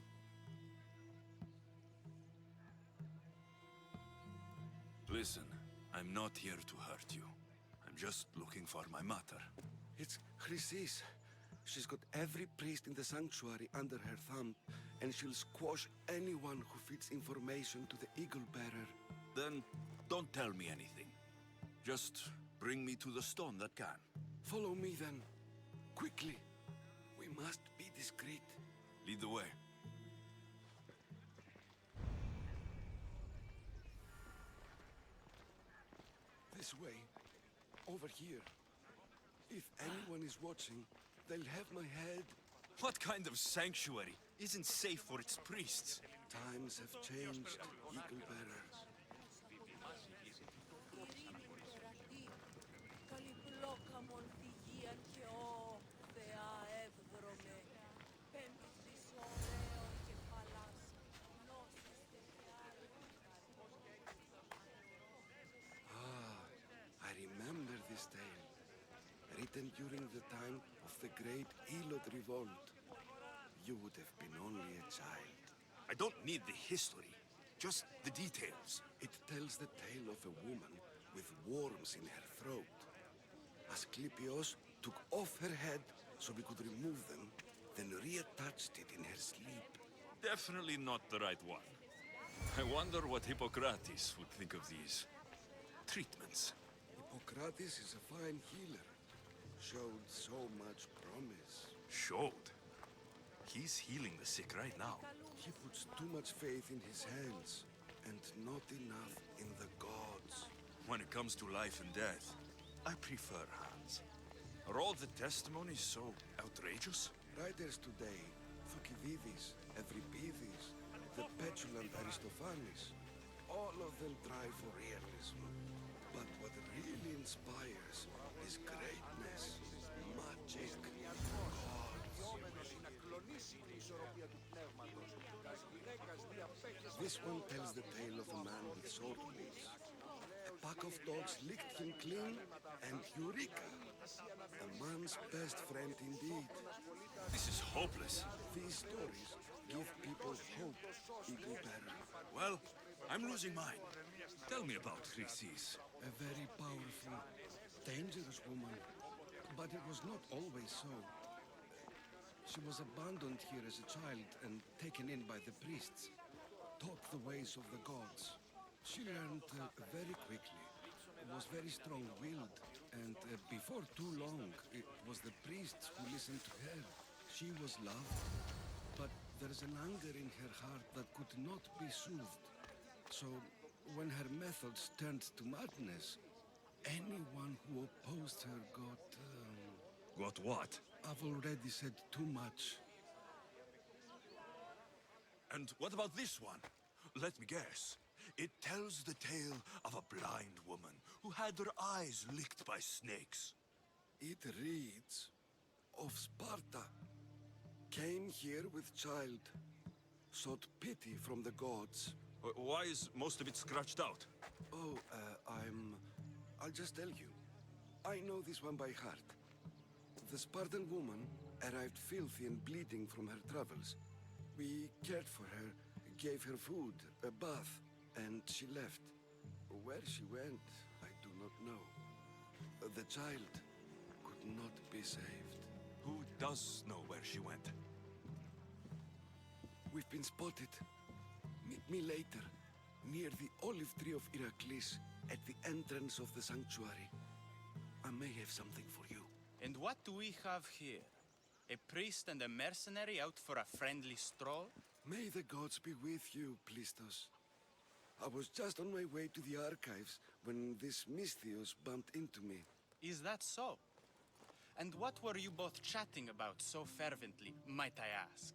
Listen, I'm not here to hurt you. I'm just looking for my mother. It's Chrysis. She's got every priest in the sanctuary under her thumb, and she'll squash anyone who feeds information to the Eagle Bearer. Then don't tell me anything. Just bring me to the stone that can. Follow me then. Quickly. We must be discreet. Lead the way. This way. Over here. If anyone is watching, they'll have my head. What kind of sanctuary isn't safe for its priests? Times have changed, Eagle Bearer. I remember this tale, written during the time of the Great Elot Revolt. You would have been only a child. I don't need the history, just the details. It tells the tale of a woman with worms in her throat. Asclepios took off her head so we could remove them, then reattached it in her sleep. Definitely not the right one. I wonder what Hippocrates would think of these treatments. Hippocrates is a fine healer. Showed so much promise. Showed? He's healing the sick right now. He puts too much faith in his hands, and not enough in the gods. When it comes to life and death, I prefer hands. Are all the testimonies so outrageous? Writers today, Thucydides, Euripides, the petulant Aristophanes, all of them try for realism. But what really inspires is greatness, magic, This one tells the tale of a man with sword wounds. A pack of dogs licked him clean, and Eureka! A man's best friend indeed. This is hopeless. These stories give people hope, Eagle Bearer. Well, I'm losing mine. Tell me about Chrysis. A very powerful, dangerous woman. But it was not always so. She was abandoned here as a child and taken in by the priests, taught the ways of the gods. She learned very quickly, was very strong-willed, and before too long, it was the priests who listened to her. She was loved, but there's an anger in her heart that could not be soothed. So, when her methods turned to madness, anyone who opposed her got... Got what? I've already said too much. And what about this one? Let me guess. It tells the tale of a blind woman who had her eyes licked by snakes. It reads of Sparta. Came here with child. Sought pity from the gods. Why is most of it scratched out? Oh, I'll just tell you. I know this one by heart. The Spartan woman arrived filthy and bleeding from her travels. We cared for her, gave her food, a bath, and she left. Where she went, I do not know. The child could not be saved. Who does know where she went? We've been spotted. Meet me later, near the olive tree of Heracles, at the entrance of the sanctuary. I may have something for you. And what do we have here? A priest and a mercenary out for a friendly stroll? May the gods be with you, Plistos. I was just on my way to the archives when this Misthios bumped into me. Is that so? And what were you both chatting about so fervently, might I ask?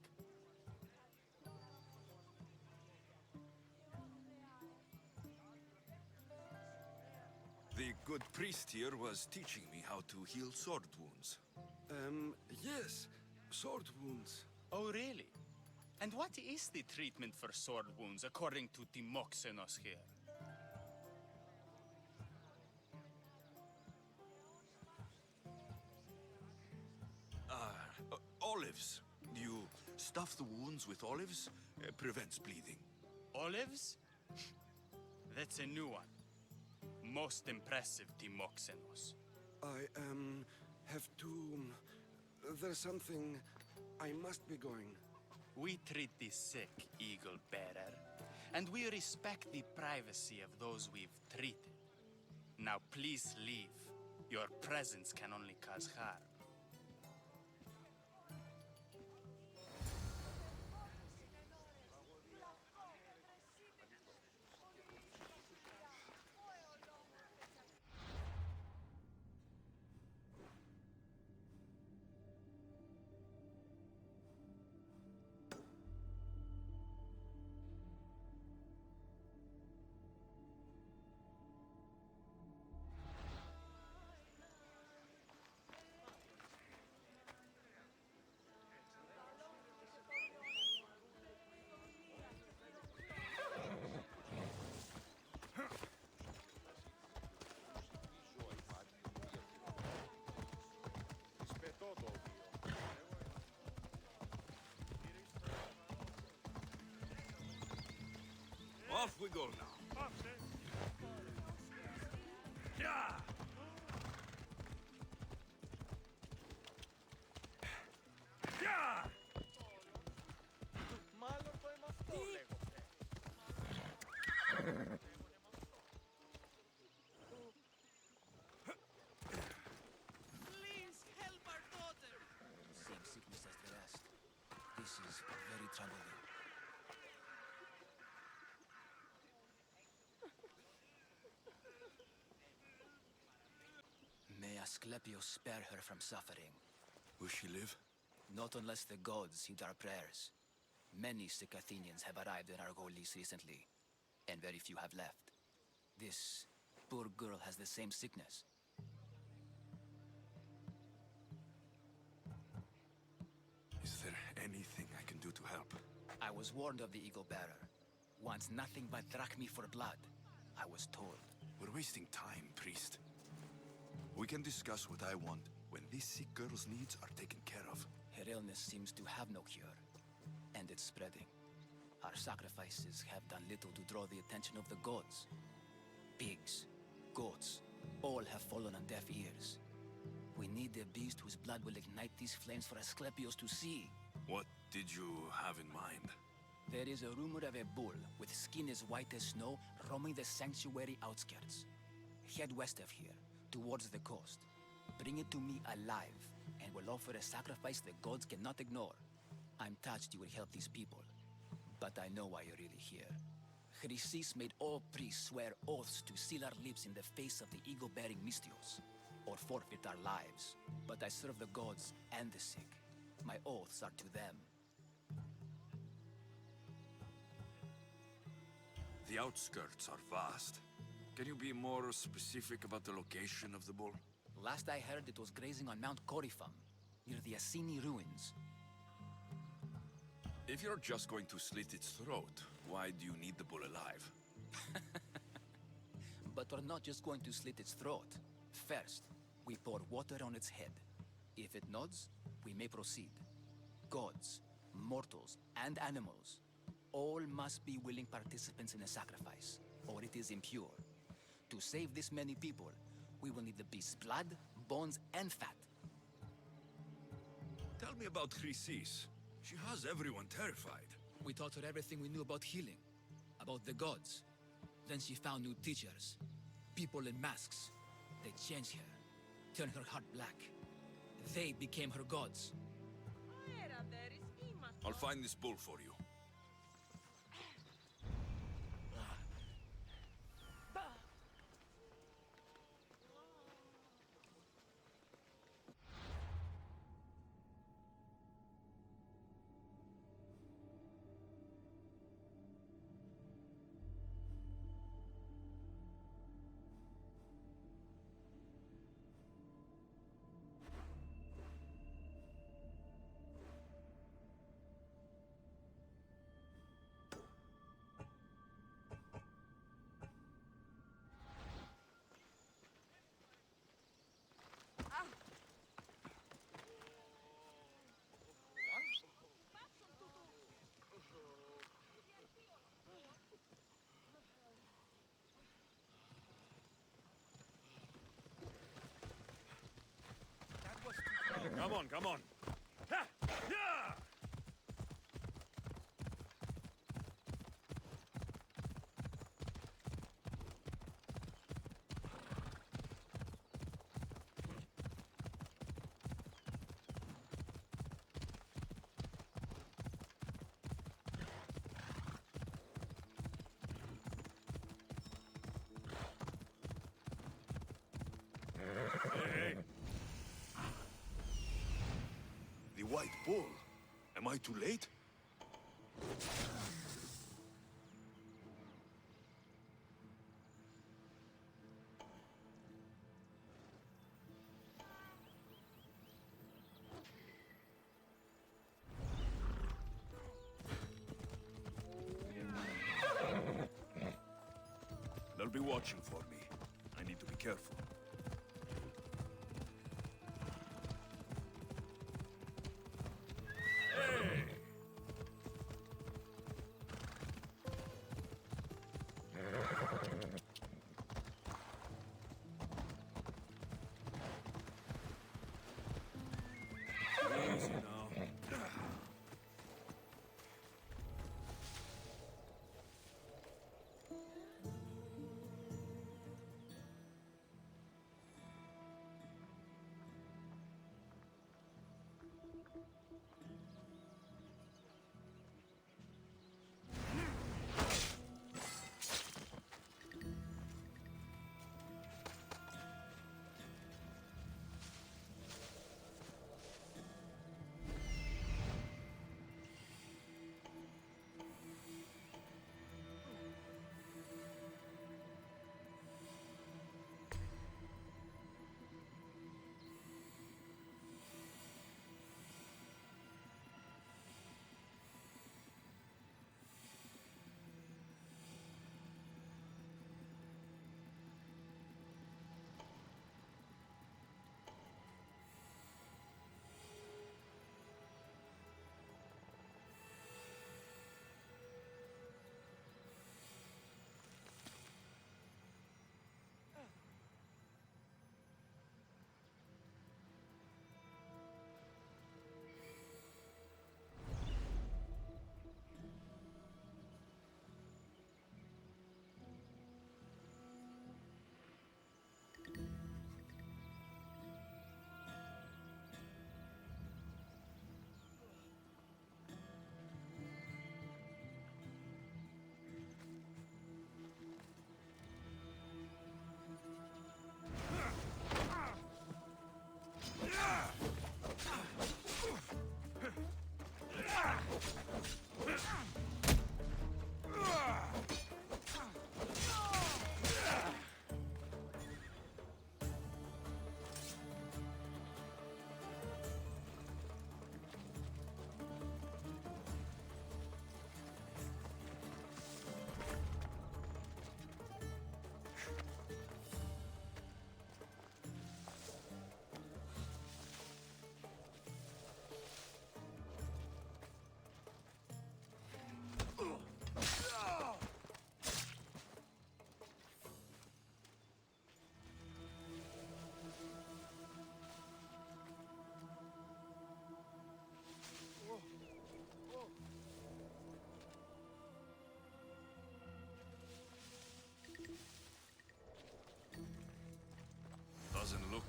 The good priest here was teaching me how to heal sword wounds. Yes. Sword wounds. Oh, really? And what is the treatment for sword wounds, according to Timoxenos here? Olives. You stuff the wounds with olives, prevents bleeding. Olives? That's a new one. Most impressive, Timoxenos. I, have to... There's something... I must be going. We treat the sick, Eagle Bearer, and we respect the privacy of those we've treated. Now please leave. Your presence can only cause harm. Off we go now. Yeah! Yeah! Μάλλον το είμαι αυτό, λέγομαι. Please help our daughter. Same sickness as the rest. This is very troubling. May Asclepius spare her from suffering. Will she live? Not unless the gods heed our prayers. Many sick Athenians have arrived in Argolis recently, and very few have left. This poor girl has the same sickness. Is there anything I can do to help? I was warned of the Eagle Bearer. Wants nothing but drachmi for blood. I was told. We're wasting time, priest. We can discuss what I want when this sick girl's needs are taken care of. Her illness seems to have no cure, and it's spreading. Our sacrifices have done little to draw the attention of the gods. Pigs, goats, all have fallen on deaf ears. We need a beast whose blood will ignite these flames for Asclepius to see. What did you have in mind? There is a rumor of a bull with skin as white as snow roaming the sanctuary outskirts. Head west of here, towards the coast. Bring it to me alive, and we'll offer a sacrifice the gods cannot ignore. I'm touched you will help these people, but I know why you're really here. Chrysis made all priests swear oaths to seal our lips in the face of the eagle-bearing Mystios, or forfeit our lives. But I serve the gods and the sick. My oaths are to them. The outskirts are vast. Can you be more specific about the location of the bull? Last I heard, it was grazing on Mount Corifum, near the Assini ruins. If you're just going to slit its throat, why do you need the bull alive? But we're not just going to slit its throat. First, we pour water on its head. If it nods, we may proceed. Gods, mortals, and animals, all must be willing participants in a sacrifice, or it is impure. To save this many people, we will need the beast's blood, bones, and fat. Tell me about Chrysis. She has everyone terrified. We taught her everything we knew about healing, about the gods. Then she found new teachers, people in masks. They changed her, turned her heart black. They became her gods. I'll find this bull for you. Come on, come on. Ha! Yeah! Hey! The white bull. Am I too late? They'll be watching for me. I need to be careful.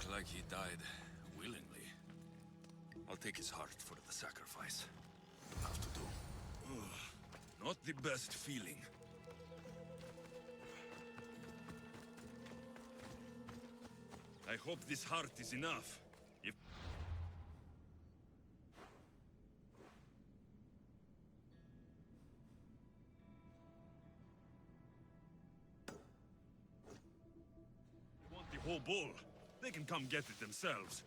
look like he died willingly. I'll take his heart for the sacrifice. It'll have to do. Not the best feeling. I hope this heart is enough. If... want the whole bull, they can come get it themselves.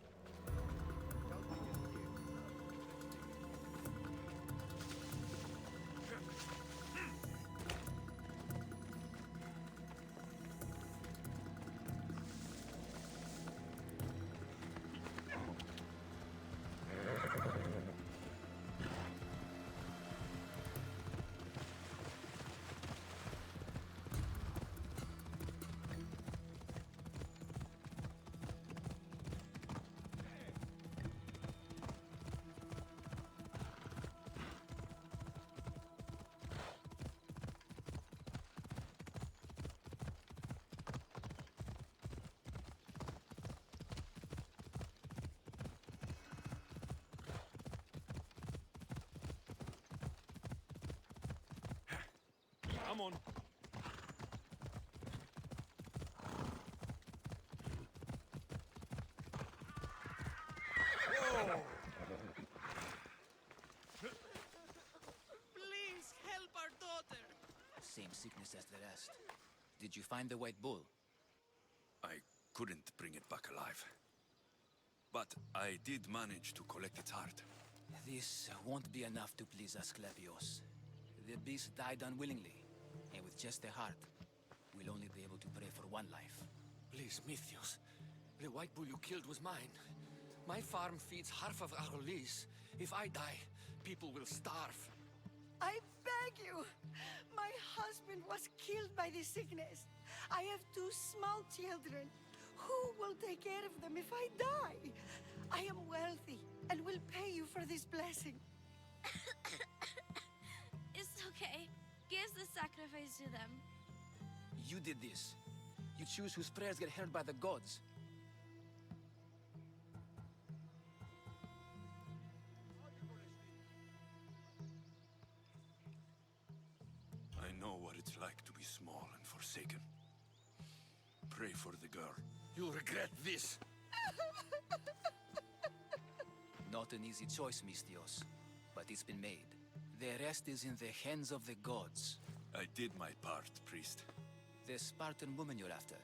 Come on. Please help our daughter. Same sickness as the rest. Did you find the white bull? I couldn't bring it back alive. But I did manage to collect its heart. This won't be enough to please Asclepios. The beast died unwillingly, and with just the heart, we'll only be able to pray for one life. Please, Mythios. The white bull you killed was mine. My farm feeds half of our lease. If I die, people will starve. I beg you! My husband was killed by this sickness. I have 2 small children. Who will take care of them if I die? I am wealthy and will pay you for this blessing. It's okay. Give the sacrifice to them. You did this. You choose whose prayers get heard by the gods. I know what it's like to be small and forsaken. Pray for the girl. You'll regret this. Not an easy choice, Mystios, but it's been made. The rest is in the hands of the gods. I did my part, priest. The Spartan woman you're after.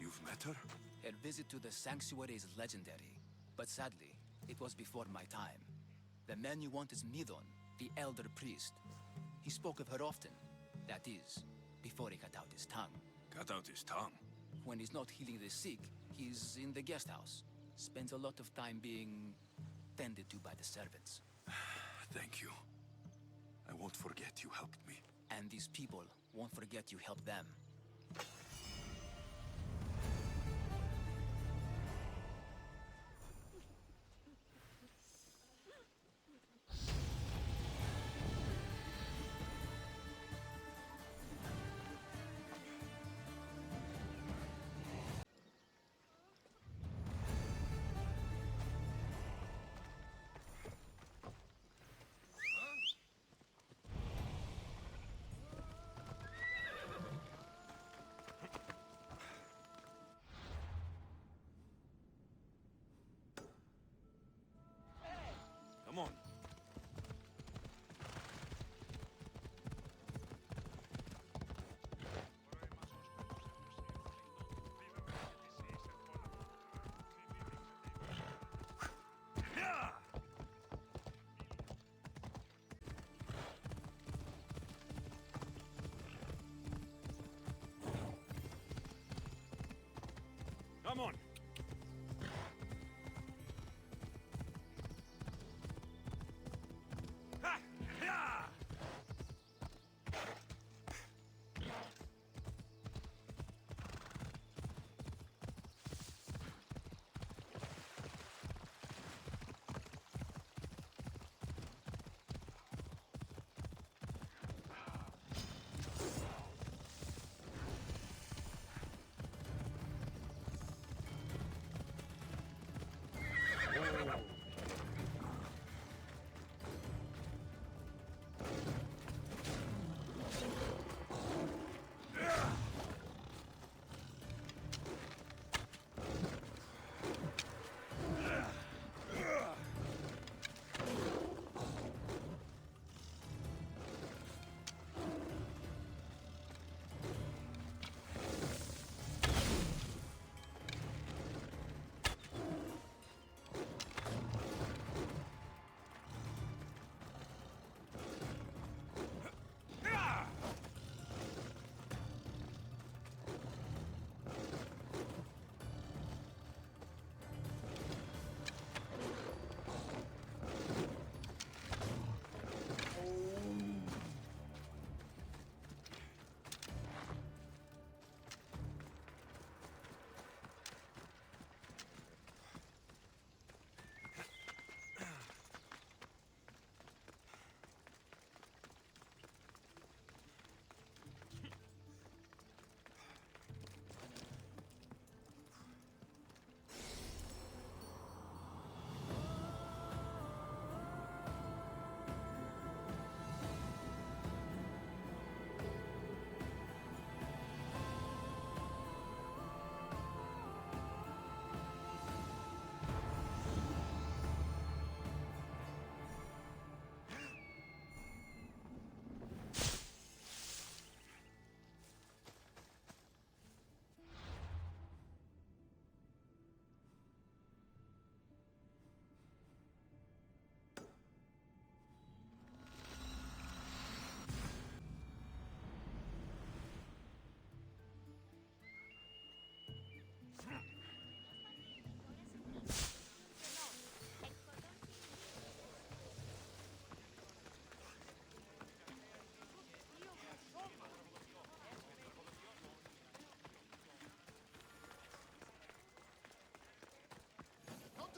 You've met her? Her visit to the sanctuary is legendary, but sadly, it was before my time. The man you want is Midon, the elder priest. He spoke of her often. That is, before he cut out his tongue. Cut out his tongue? When he's not healing the sick, he's in the guest house. Spends a lot of time being tended to by the servants. Thank you. I won't forget you helped me. And these people won't forget you helped them. Come on. Come on.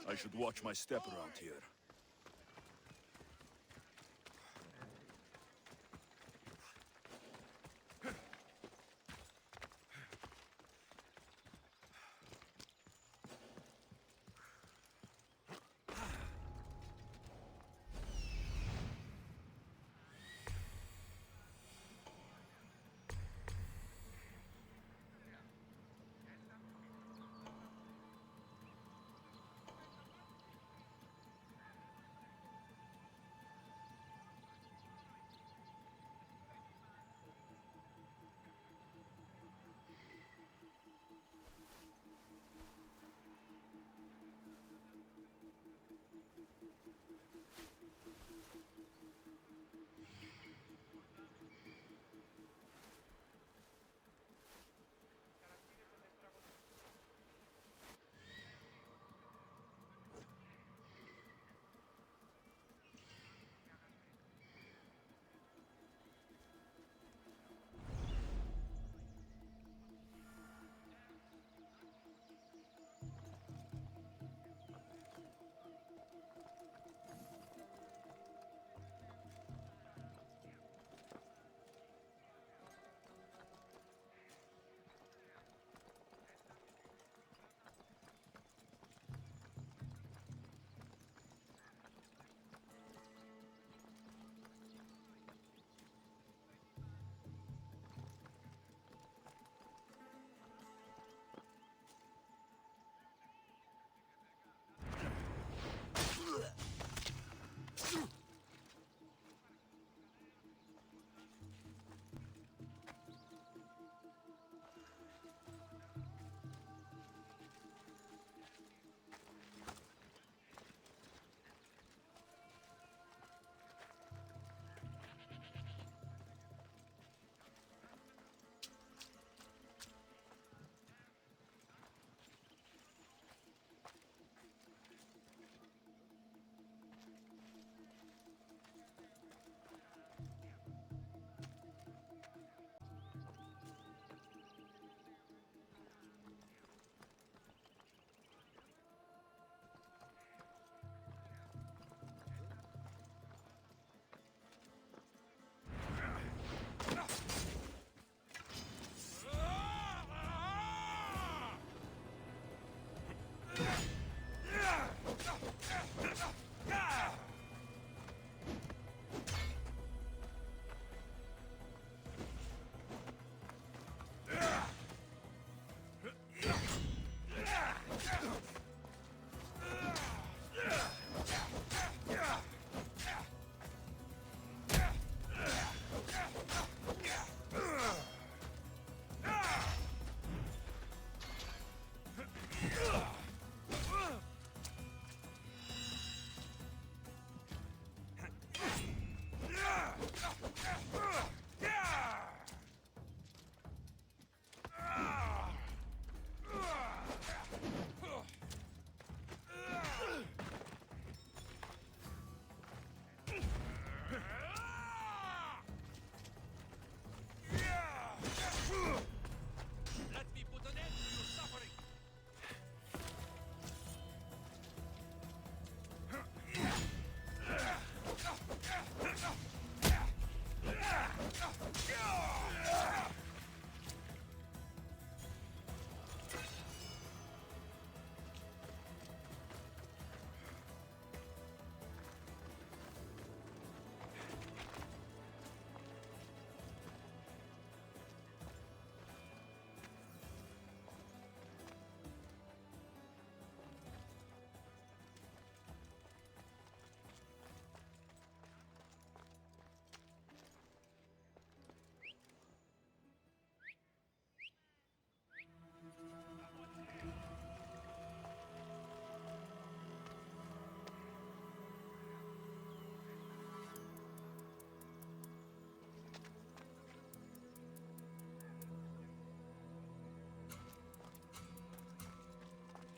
I should watch my step around here.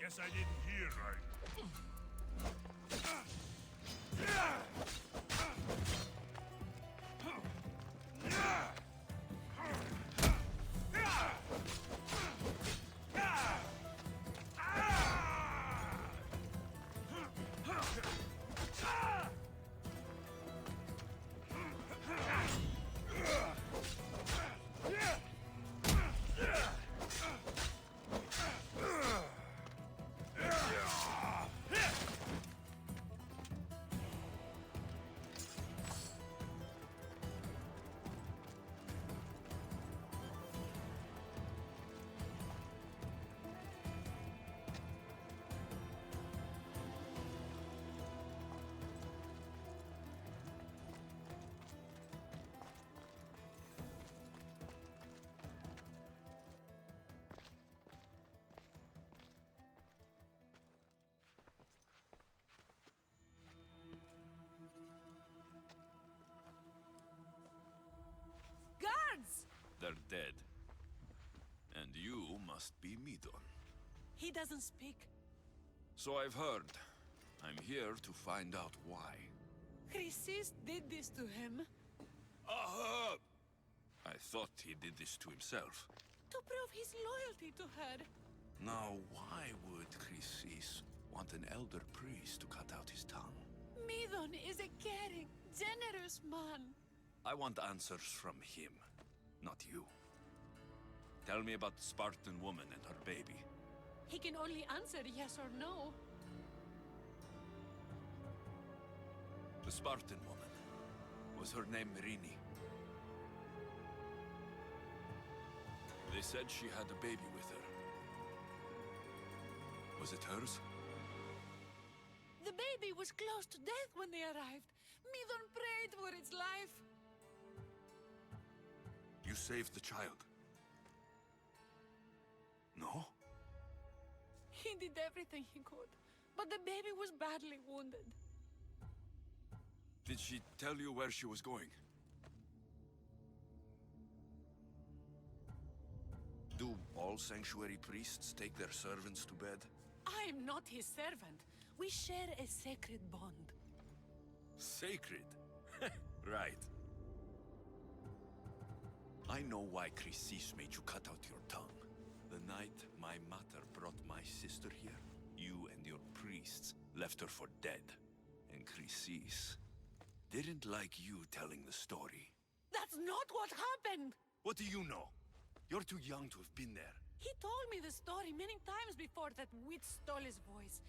Guess I didn't hear right. They're dead. And you must be Midon. He doesn't speak. So I've heard. I'm here to find out why. Chrysis did this to him. Aha! I thought he did this to himself. To prove his loyalty to her. Now, why would Chrysis want an elder priest to cut out his tongue? Midon is a caring, generous man. I want answers from him, not you. Tell me about the Spartan woman and her baby. He can only answer yes or no. The Spartan woman. Was her name Merini? They said she had a baby with her. Was it hers? The baby was close to death when they arrived. Midon prayed for its life. You saved the child? No? He did everything he could, but the baby was badly wounded. Did she tell you where she was going? Do all sanctuary priests take their servants to bed? I am not his servant. We share a sacred bond. Sacred? Right. I know why Chrysis made you cut out your tongue. The night my mother brought my sister here, you and your priests left her for dead. And Chrysis didn't like you telling the story. That's not what happened! What do you know? You're too young to have been there. He told me the story many times before that witch stole his voice.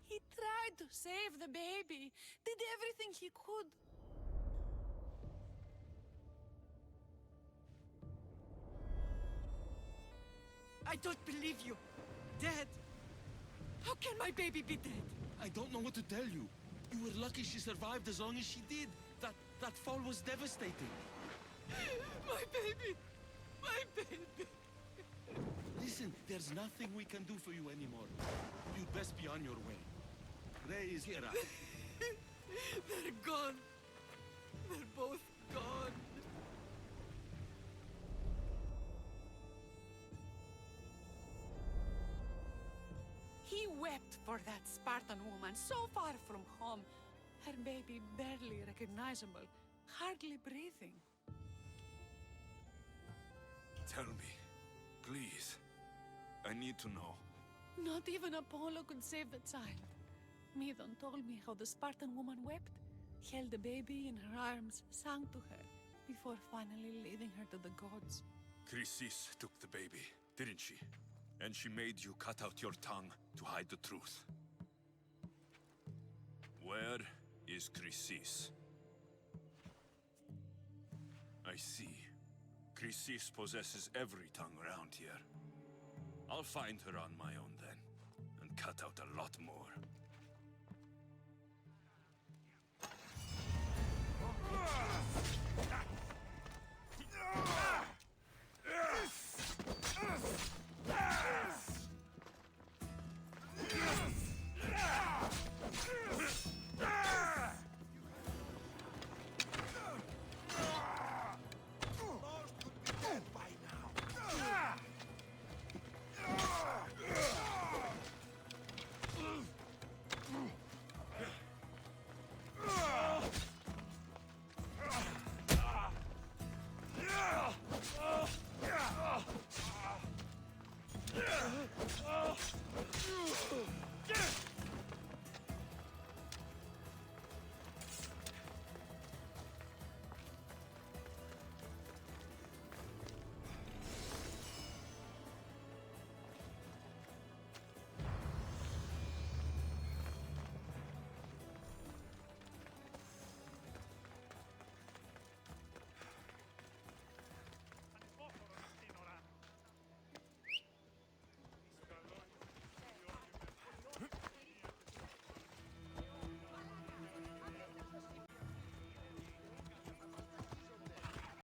He tried to save the baby, did everything he could. I don't believe you. Dead. How can my baby be dead? I don't know what to tell you. You were lucky she survived as long as she did. That fall was devastating. My baby! My baby! Listen, there's nothing we can do for you anymore. You'd best be on your way. Praise Hera. They're gone. They're both gone. He wept for that Spartan woman so far from home. Her baby barely recognizable, hardly breathing. Tell me, please. I need to know. Not even Apollo could save the child. Midon told me how the Spartan woman wept, held the baby in her arms, sang to her, before finally leading her to the gods. Chrysis took the baby, didn't she? And she made you cut out your tongue to hide the truth. Where is Chrysis? I see. Chrysis possesses every tongue around here. I'll find her on my own then, and cut out a lot more.